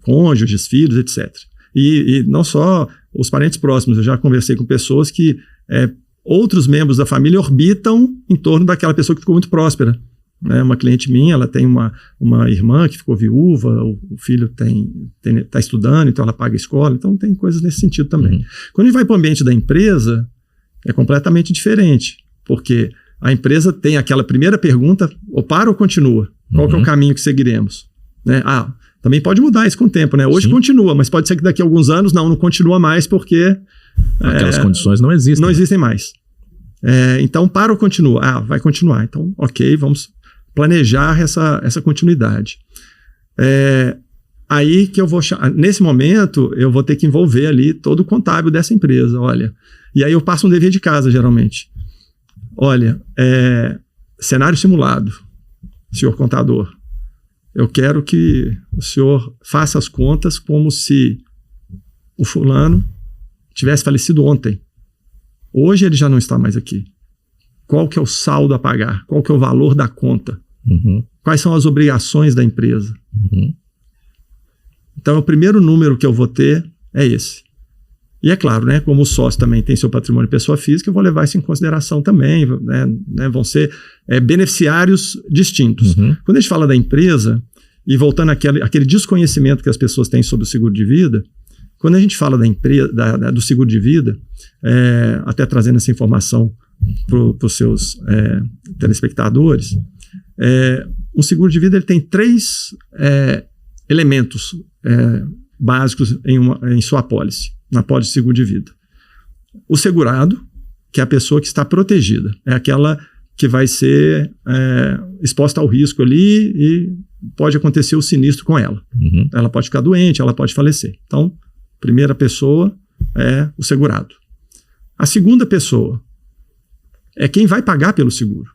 Cônjuges, filhos, etc. E não só os parentes próximos, eu já conversei com pessoas que outros membros da família orbitam em torno daquela pessoa que ficou muito próspera. Né? Uma cliente minha, ela tem uma irmã que ficou viúva, o filho está estudando, então ela paga a escola, então tem coisas nesse sentido também. Uhum. Quando a gente vai para o ambiente da empresa, é completamente diferente, porque a empresa tem aquela primeira pergunta, ou para ou continua? Qual que é o caminho que seguiremos? Né? Também pode mudar isso com o tempo, né? Hoje Sim. continua, mas pode ser que daqui a alguns anos não continua mais porque... Aquelas condições não existem. Não existem mais. Então, para ou continua? Vai continuar. Então, ok, vamos planejar essa continuidade. Aí que eu vou... Nesse momento, eu vou ter que envolver ali todo o contábil dessa empresa, olha. E aí eu passo um dever de casa, geralmente. Olha, cenário simulado, senhor contador. Eu quero que o senhor faça as contas como se o fulano tivesse falecido ontem. Hoje ele já não está mais aqui. Qual que é o saldo a pagar? Qual que é o valor da conta? Uhum. Quais são as obrigações da empresa? Uhum. Então, o primeiro número que eu vou ter é esse. E é claro, né, como o sócio também tem seu patrimônio pessoa física, eu vou levar isso em consideração também, né, vão ser beneficiários distintos. Uhum. Quando a gente fala da empresa, e voltando àquele desconhecimento que as pessoas têm sobre o seguro de vida, quando a gente fala da empresa, do seguro de vida, até trazendo essa informação para os seus telespectadores, um seguro de vida ele tem 3 elementos básicos em sua apólice, na apólice de seguro de vida. O segurado, que é a pessoa que está protegida, é aquela que vai ser exposta ao risco ali e pode acontecer o sinistro com ela. Uhum. Ela pode ficar doente, ela pode falecer. Então, a primeira pessoa é o segurado. A segunda pessoa é quem vai pagar pelo seguro.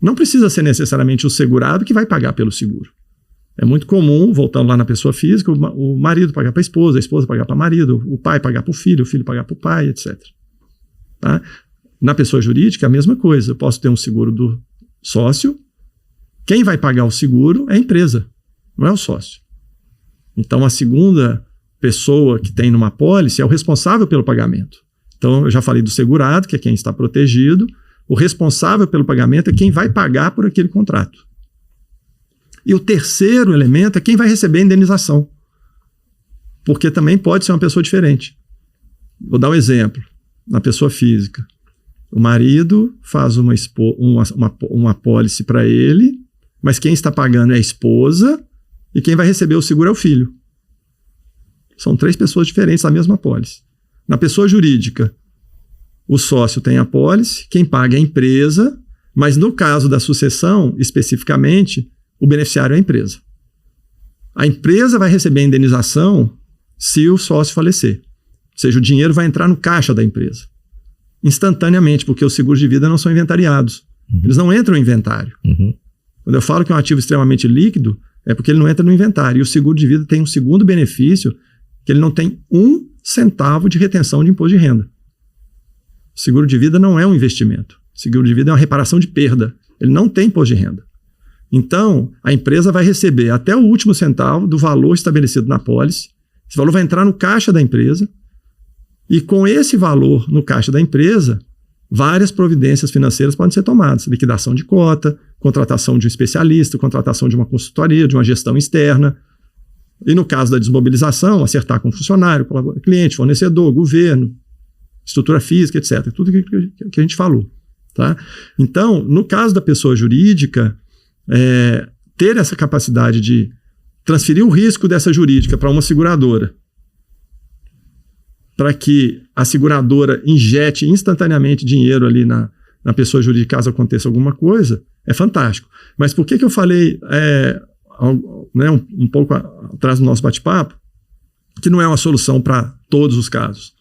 Não precisa ser necessariamente o segurado que vai pagar pelo seguro. É muito comum, voltando lá na pessoa física, o marido pagar para a esposa pagar para o marido, o pai pagar para o filho pagar para o pai, etc. Tá? Na pessoa jurídica, a mesma coisa. Eu posso ter um seguro do sócio. Quem vai pagar o seguro é a empresa, não é o sócio. Então, a segunda pessoa que tem numa apólice é o responsável pelo pagamento. Então, eu já falei do segurado, que é quem está protegido. O responsável pelo pagamento é quem vai pagar por aquele contrato. E o terceiro elemento é quem vai receber a indenização. Porque também pode ser uma pessoa diferente. Vou dar um exemplo. Na pessoa física, o marido faz uma apólice para ele, mas quem está pagando é a esposa e quem vai receber o seguro é o filho. São 3 pessoas diferentes da mesma apólice. Na pessoa jurídica, o sócio tem a apólice, quem paga é a empresa, mas no caso da sucessão, especificamente, o beneficiário é a empresa. A empresa vai receber a indenização se o sócio falecer. Ou seja, o dinheiro vai entrar no caixa da empresa. Instantaneamente, porque os seguros de vida não são inventariados. Uhum. Eles não entram no inventário. Uhum. Quando eu falo que é um ativo extremamente líquido, é porque ele não entra no inventário. E o seguro de vida tem um segundo benefício, que ele não tem 1 centavo de retenção de imposto de renda. O seguro de vida não é um investimento. O seguro de vida é uma reparação de perda. Ele não tem imposto de renda. Então, a empresa vai receber até o último centavo do valor estabelecido na apólice. Esse valor vai entrar no caixa da empresa. E com esse valor no caixa da empresa, várias providências financeiras podem ser tomadas. Liquidação de cota, contratação de um especialista, contratação de uma consultoria, de uma gestão externa. E no caso da desmobilização, acertar com funcionário, cliente, fornecedor, governo, estrutura física, etc. Tudo que a gente falou. Tá? Então, no caso da pessoa jurídica, ter essa capacidade de transferir o risco dessa jurídica para uma seguradora, para que a seguradora injete instantaneamente dinheiro ali na pessoa jurídica caso aconteça alguma coisa, é fantástico. Mas por que eu falei um pouco atrás do nosso bate-papo? que não é uma solução para todos os casos.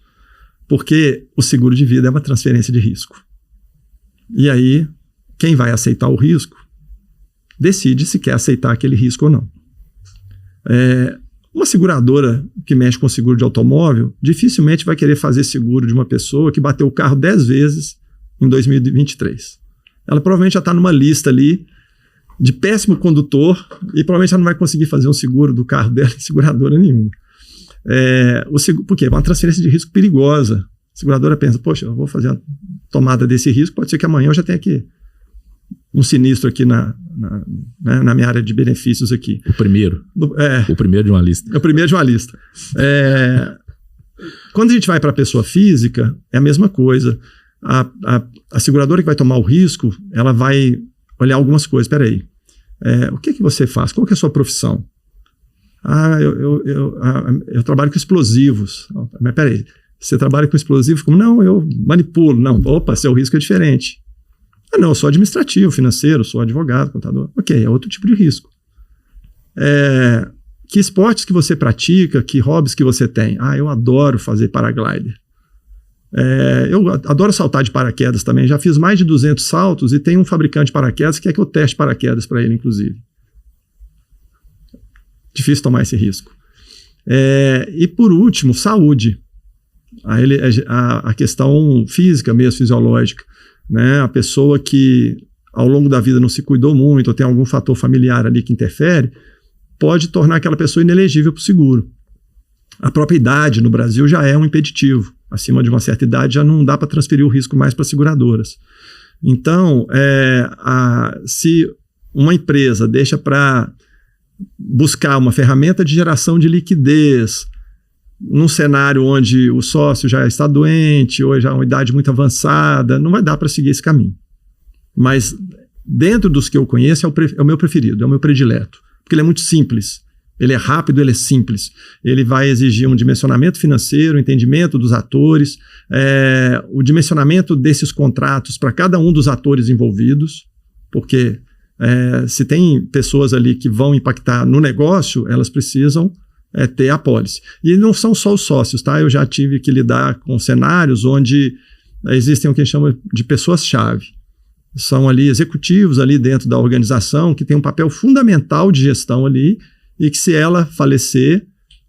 Porque o seguro de vida é uma transferência de risco. E aí, quem vai aceitar o risco decide se quer aceitar aquele risco ou não. Uma seguradora que mexe com seguro de automóvel dificilmente vai querer fazer seguro de uma pessoa que bateu o carro 10 vezes em 2023. Ela provavelmente já está numa lista ali de péssimo condutor e provavelmente ela não vai conseguir fazer um seguro do carro dela em seguradora nenhuma. Por quê? É uma transferência de risco perigosa. A seguradora pensa, poxa, eu vou fazer a tomada desse risco, pode ser que amanhã eu já tenha um sinistro aqui na minha área de benefícios aqui. O primeiro de uma lista. É o primeiro de uma lista. Quando a gente vai para a pessoa física, é a mesma coisa. A seguradora que vai tomar o risco, ela vai olhar algumas coisas. Espera aí, o que você faz? Qual que é a sua profissão? Eu trabalho com explosivos. Mas espera aí, você trabalha com explosivos? Como? Não, eu manipulo. Não, opa, seu risco é diferente. Não, eu sou administrativo, financeiro, sou advogado, contador. Ok, é outro tipo de risco. Que esportes que você pratica, que hobbies que você tem? Eu adoro fazer paraglider. Eu adoro saltar de paraquedas também, já fiz mais de 200 saltos e tem um fabricante de paraquedas que quer que eu teste paraquedas para ele, inclusive. Difícil tomar esse risco. E por último, saúde. A questão física mesmo, fisiológica. Né? A pessoa que ao longo da vida não se cuidou muito ou tem algum fator familiar ali que interfere, pode tornar aquela pessoa inelegível para o seguro. A própria idade no Brasil já é um impeditivo. Acima de uma certa idade já não dá para transferir o risco mais para seguradoras. Então, se uma empresa deixa para buscar uma ferramenta de geração de liquidez num cenário onde o sócio já está doente ou já é uma idade muito avançada, não vai dar para seguir esse caminho. Mas dentro dos que eu conheço é o meu preferido, é o meu predileto, porque ele é muito simples. Ele é rápido, ele é simples. Ele vai exigir um dimensionamento financeiro, entendimento dos atores, o dimensionamento desses contratos para cada um dos atores envolvidos, porque se tem pessoas ali que vão impactar no negócio, elas precisam ter a pólice. E não são só os sócios, tá? Eu já tive que lidar com cenários onde existem o que a gente chama de pessoas-chave. São ali executivos ali dentro da organização que tem um papel fundamental de gestão ali e que se ela falecer,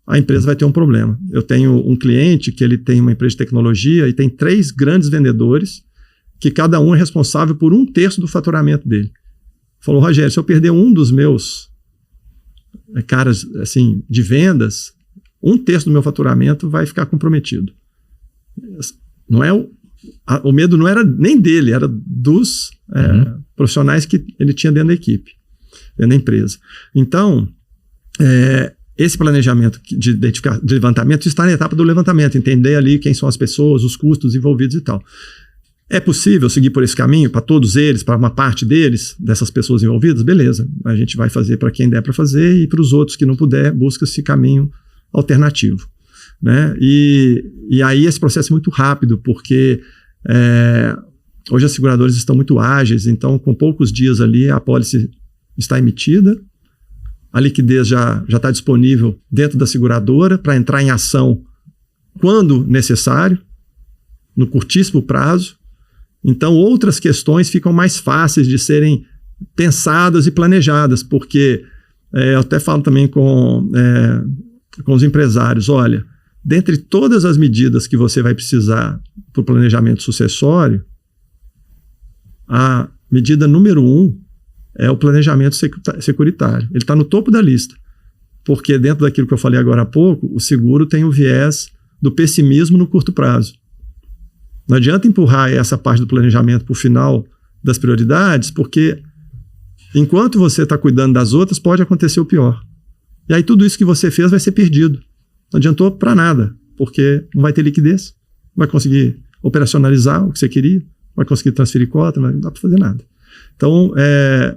a empresa vai ter um problema. Eu tenho um cliente que ele tem uma empresa de tecnologia e tem 3 grandes vendedores que cada um é responsável por 1/3 do faturamento dele. Falou, Rogério, se eu perder um dos meus caras assim, de vendas, 1/3 do meu faturamento vai ficar comprometido. Não é o medo não era nem dele, era dos profissionais que ele tinha dentro da equipe, dentro da empresa. Então, esse planejamento de levantamento está na etapa do levantamento, entender ali quem são as pessoas, os custos envolvidos e tal. É possível seguir por esse caminho para todos eles, para uma parte deles, dessas pessoas envolvidas? Beleza, a gente vai fazer para quem der para fazer e para os outros que não puder, busca esse caminho alternativo. Né? E aí esse processo é muito rápido, porque hoje as seguradoras estão muito ágeis, então com poucos dias ali a pólice está emitida, a liquidez já está disponível dentro da seguradora para entrar em ação quando necessário, no curtíssimo prazo. Então, outras questões ficam mais fáceis de serem pensadas e planejadas, porque eu até falo também com os empresários, olha, dentre todas as medidas que você vai precisar para o planejamento sucessório, a medida número 1 é o planejamento securitário. Ele está no topo da lista, porque dentro daquilo que eu falei agora há pouco, o seguro tem o viés do pessimismo no curto prazo. Não adianta empurrar essa parte do planejamento para o final das prioridades, porque enquanto você está cuidando das outras, pode acontecer o pior. E aí tudo isso que você fez vai ser perdido. Não adiantou para nada, porque não vai ter liquidez, não vai conseguir operacionalizar o que você queria, não vai conseguir transferir cota, não dá para fazer nada. Então,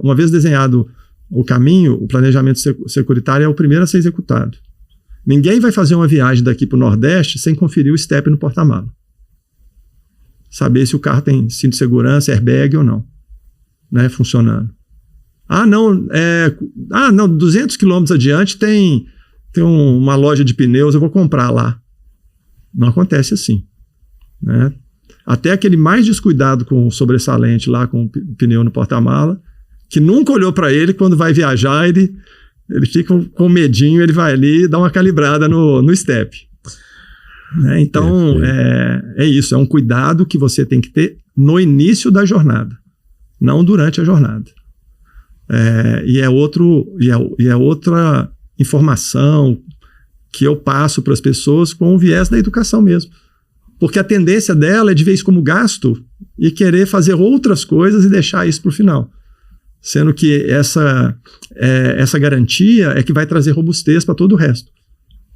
uma vez desenhado o caminho, o planejamento securitário é o primeiro a ser executado. Ninguém vai fazer uma viagem daqui para o Nordeste sem conferir o step no porta-mala. Saber se o carro tem cinto de segurança, airbag ou não, né, funcionando. Não, 200 quilômetros adiante tem tem uma loja de pneus, eu vou comprar lá. Não acontece assim, né? Até aquele mais descuidado com o sobressalente lá, com o pneu no porta-mala, que nunca olhou para ele, quando vai viajar, ele fica com medinho, ele vai ali e dá uma calibrada no step. Né? Então, é isso, é um cuidado que você tem que ter no início da jornada, não durante a jornada. E é outra informação que eu passo para as pessoas com o viés da educação mesmo. Porque a tendência dela é de ver isso como gasto e querer fazer outras coisas e deixar isso para o final. Sendo que essa garantia é que vai trazer robustez para todo o resto.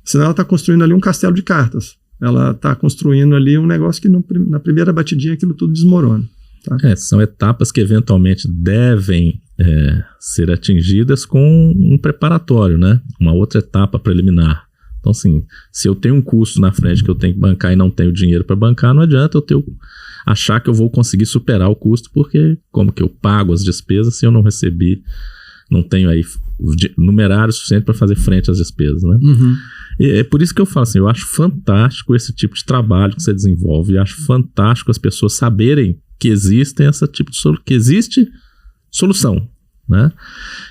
Senão ela está construindo ali um castelo de cartas. Ela está construindo ali um negócio que na primeira batidinha aquilo tudo desmorona. Tá? São etapas que eventualmente devem ser atingidas com um preparatório, né? Uma outra etapa preliminar. Então, assim, se eu tenho um custo na frente que eu tenho que bancar e não tenho dinheiro para bancar, não adianta eu achar que eu vou conseguir superar o custo, porque como que eu pago as despesas se eu não recebi, não tenho aí numerário suficiente para fazer frente às despesas, né? Uhum. E é por isso que eu falo assim, eu acho fantástico esse tipo de trabalho que você desenvolve, e acho fantástico as pessoas saberem que existe solução, né?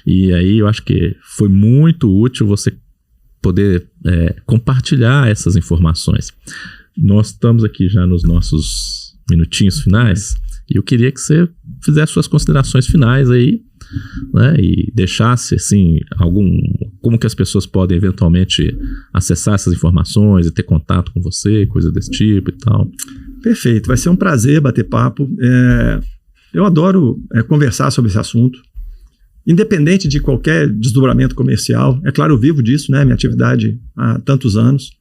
E aí eu acho que foi muito útil você poder compartilhar essas informações. Nós estamos aqui já nos nossos minutinhos finais e eu queria que você fizesse suas considerações finais aí, né, e deixasse assim como que as pessoas podem eventualmente acessar essas informações e ter contato com você, coisa desse tipo e tal. Perfeito, vai ser um prazer bater papo. Eu adoro conversar sobre esse assunto, independente de qualquer desdobramento comercial. É claro, eu vivo disso, né? Minha atividade há tantos anos.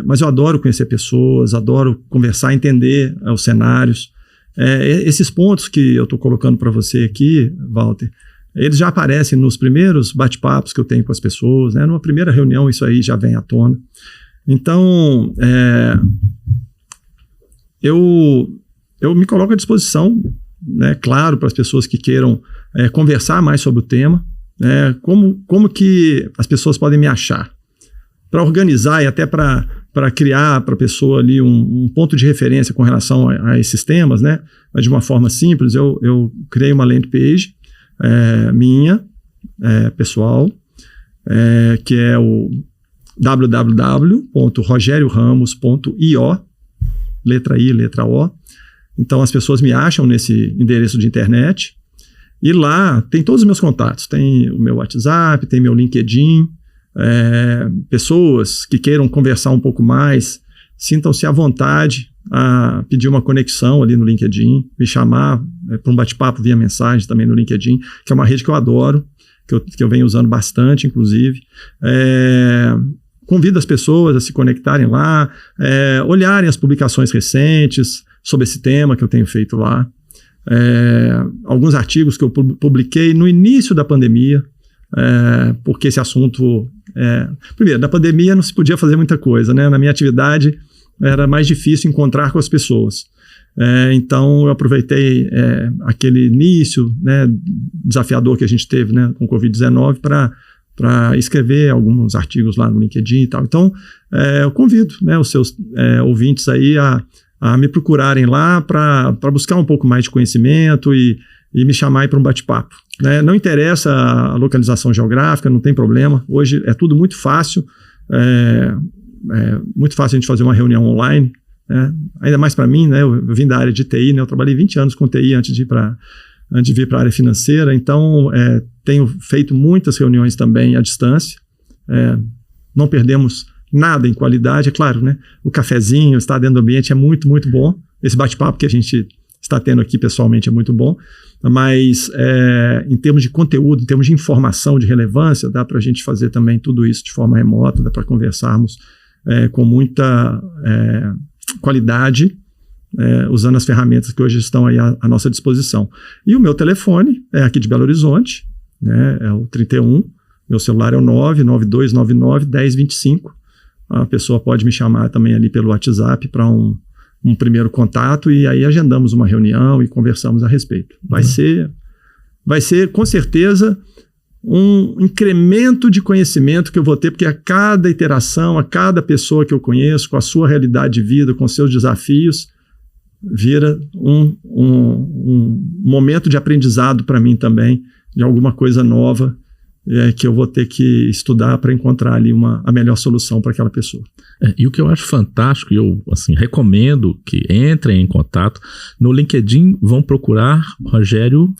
Mas eu adoro conhecer pessoas, adoro conversar, entender os cenários. Esses pontos que eu estou colocando para você aqui, Walter, eles já aparecem nos primeiros bate-papos que eu tenho com as pessoas, né? Numa primeira reunião isso aí já vem à tona. Então, eu me coloco à disposição, né? Claro, para as pessoas que queiram conversar mais sobre o tema, como que as pessoas podem me achar, para organizar e até para criar para a pessoa ali um ponto de referência com relação a esses temas, né? Mas de uma forma simples, eu criei uma landing page minha, pessoal, que é o www.rogerioramos.io, letra I, letra O. Então as pessoas me acham nesse endereço de internet e lá tem todos os meus contatos, tem o meu WhatsApp, tem meu LinkedIn. Pessoas que queiram conversar um pouco mais, sintam-se à vontade a pedir uma conexão ali no LinkedIn, me chamar para um bate-papo via mensagem também no LinkedIn, que é uma rede que eu adoro, que eu venho usando bastante, inclusive. Convido as pessoas a se conectarem lá, olharem as publicações recentes sobre esse tema que eu tenho feito lá. Alguns artigos que eu publiquei no início da pandemia, porque esse assunto... primeiro, na pandemia não se podia fazer muita coisa, né? Na minha atividade era mais difícil encontrar com as pessoas. Então eu aproveitei aquele início, né, desafiador que a gente teve, né, com o Covid-19 para escrever alguns artigos lá no LinkedIn e tal. Então eu convido, né, os seus ouvintes aí a me procurarem lá para buscar um pouco mais de conhecimento e me chamar aí para um bate-papo. Não interessa a localização geográfica, não tem problema. Hoje é tudo muito fácil. Muito fácil a gente fazer uma reunião online. Ainda mais para mim, né? Eu vim da área de TI, né? Eu trabalhei 20 anos com TI antes de vir para a área financeira. Então, tenho feito muitas reuniões também à distância. Não perdemos nada em qualidade, é claro, né? O cafezinho, estar dentro do ambiente é muito, muito bom. Esse bate-papo que a gente está tendo aqui pessoalmente é muito bom, mas em termos de conteúdo, em termos de informação, de relevância, dá para a gente fazer também tudo isso de forma remota, dá para conversarmos com muita qualidade, usando as ferramentas que hoje estão aí à nossa disposição. E o meu telefone é aqui de Belo Horizonte, né, é o 31, meu celular é o 99299-1025. A pessoa pode me chamar também ali pelo WhatsApp para um primeiro contato e aí agendamos uma reunião e conversamos a respeito. Vai ser com certeza um incremento de conhecimento que eu vou ter, porque a cada iteração, a cada pessoa que eu conheço, com a sua realidade de vida, com seus desafios, vira um momento de aprendizado para mim também, de alguma coisa nova que eu vou ter que estudar para encontrar ali a melhor solução para aquela pessoa. E o que eu acho fantástico, e eu assim, recomendo que entrem em contato, no LinkedIn vão procurar Rogério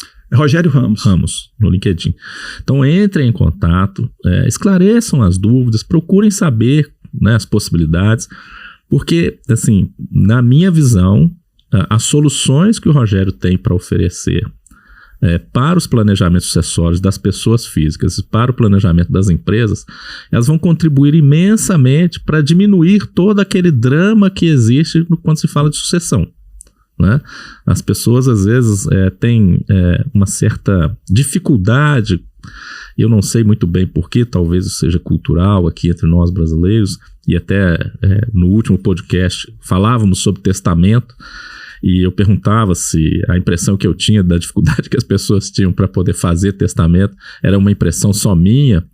Ramos, no LinkedIn. Então entrem em contato, esclareçam as dúvidas, procurem saber, né, as possibilidades, porque, assim, na minha visão, as soluções que o Rogério tem para oferecer para os planejamentos sucessórios das pessoas físicas e para o planejamento das empresas, elas vão contribuir imensamente para diminuir todo aquele drama que existe quando se fala de sucessão, né? As pessoas às vezes têm uma certa dificuldade, eu não sei muito bem porquê, talvez isso seja cultural aqui entre nós brasileiros, e até no último podcast falávamos sobre testamento, e eu perguntava se a impressão que eu tinha da dificuldade que as pessoas tinham para poder fazer testamento era uma impressão só minha,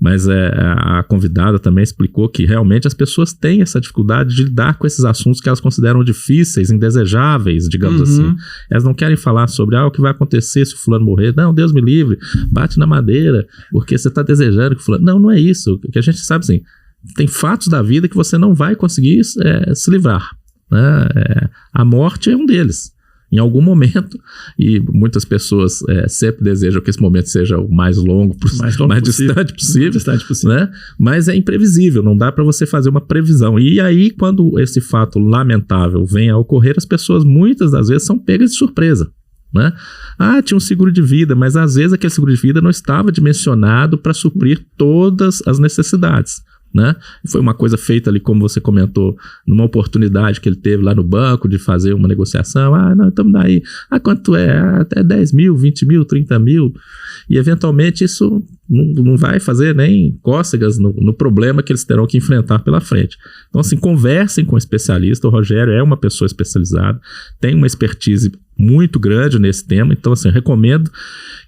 mas a convidada também explicou que realmente as pessoas têm essa dificuldade de lidar com esses assuntos que elas consideram difíceis, indesejáveis, digamos assim. Elas não querem falar sobre o que vai acontecer se o fulano morrer. Não, Deus me livre, bate na madeira, porque você está desejando que o fulano... Não é isso. O que a gente sabe, assim, tem fatos da vida que você não vai conseguir se livrar, né? A morte é um deles, em algum momento, e muitas pessoas sempre desejam que esse momento seja o mais longo, mais distante possível, né? Mas é imprevisível, não dá para você fazer uma previsão. E aí, quando esse fato lamentável vem a ocorrer, as pessoas muitas das vezes são pegas de surpresa, né? Tinha um seguro de vida, mas às vezes aquele seguro de vida não estava dimensionado para suprir todas as necessidades, né? Foi uma coisa feita ali, como você comentou, numa oportunidade que ele teve lá no banco de fazer uma negociação. Não, estamos daí. Quanto é? Até 10 mil, 20 mil, 30 mil. E eventualmente isso não vai fazer nem cócegas no problema que eles terão que enfrentar pela frente. Então, assim, conversem com o especialista. O Rogério é uma pessoa especializada, tem uma expertise muito grande nesse tema, então assim, eu recomendo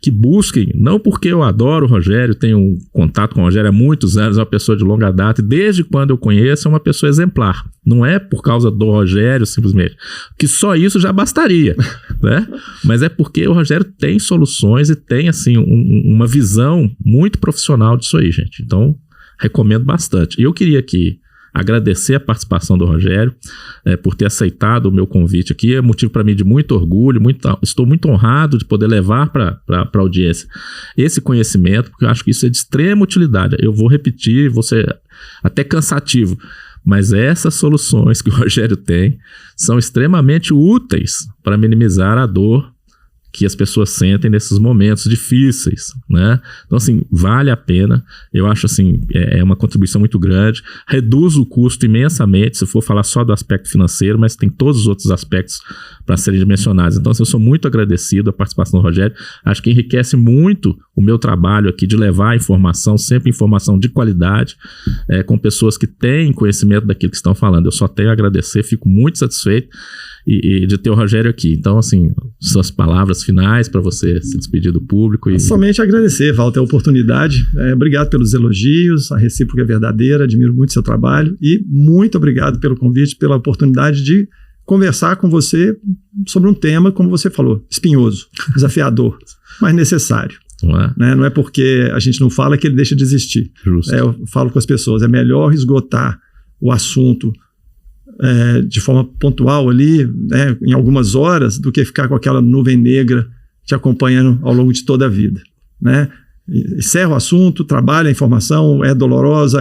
que busquem, não porque eu adoro o Rogério, tenho um contato com o Rogério há muitos anos, é uma pessoa de longa data, e desde quando eu conheço é uma pessoa exemplar, não é por causa do Rogério simplesmente, que só isso já bastaria, né? Mas é porque o Rogério tem soluções e tem assim uma visão muito profissional disso aí, gente, então recomendo bastante. E eu queria aqui agradecer a participação do Rogério por ter aceitado o meu convite aqui. É motivo para mim de muito orgulho, estou muito honrado de poder levar para a audiência esse conhecimento, porque eu acho que isso é de extrema utilidade. Eu vou repetir, vou ser até cansativo, mas essas soluções que o Rogério tem são extremamente úteis para minimizar a dor que as pessoas sentem nesses momentos difíceis, né? Então, assim, vale a pena. Eu acho, assim, é uma contribuição muito grande. Reduz o custo imensamente, se for falar só do aspecto financeiro, mas tem todos os outros aspectos para serem dimensionados. Então, assim, eu sou muito agradecido à participação do Rogério. Acho que enriquece muito o meu trabalho aqui de levar a informação, sempre informação de qualidade, com pessoas que têm conhecimento daquilo que estão falando. Eu só tenho a agradecer, fico muito satisfeito e de ter o Rogério aqui. Então, assim, suas palavras finais para você se despedir do público. Somente agradecer, Walter, a oportunidade. Obrigado pelos elogios, a recíproca é verdadeira, admiro muito seu trabalho e muito obrigado pelo convite, pela oportunidade de conversar com você sobre um tema, como você falou, espinhoso, desafiador, mas necessário. Não é porque a gente não fala que ele deixa de existir. Eu falo com as pessoas, é melhor esgotar o assunto de forma pontual ali, né, em algumas horas, do que ficar com aquela nuvem negra te acompanhando ao longo de toda a vida, né? Encerra o assunto, trabalha a informação, é dolorosa,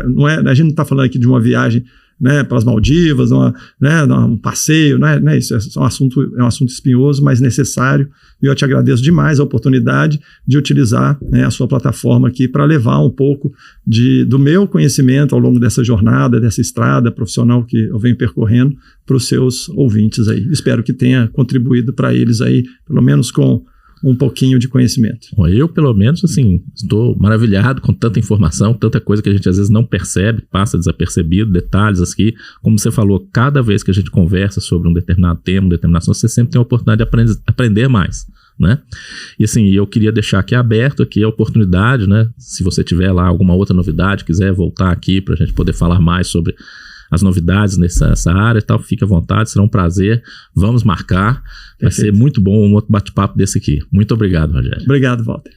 não é, a gente não está falando aqui de uma viagem, né, para as Maldivas, um passeio, não é isso, é um assunto espinhoso, mas necessário, e eu te agradeço demais a oportunidade de utilizar, né, a sua plataforma aqui para levar um pouco do meu conhecimento ao longo dessa jornada, dessa estrada profissional que eu venho percorrendo para os seus ouvintes aí. Espero que tenha contribuído para eles aí, pelo menos com um pouquinho de conhecimento. Eu, pelo menos, assim, estou maravilhado com tanta informação, tanta coisa que a gente às vezes não percebe, passa desapercebido, detalhes aqui. Como você falou, cada vez que a gente conversa sobre um determinado tema, um determinado assunto, você sempre tem a oportunidade de aprender mais, né? E assim, eu queria deixar aqui aberto aqui a oportunidade, né? Se você tiver lá alguma outra novidade, quiser voltar aqui para a gente poder falar mais sobre as novidades nessa área e tal, fique à vontade, será um prazer. Vamos marcar. Vai ser muito bom um outro bate-papo desse aqui. Muito obrigado, Rogério. Obrigado, Walter.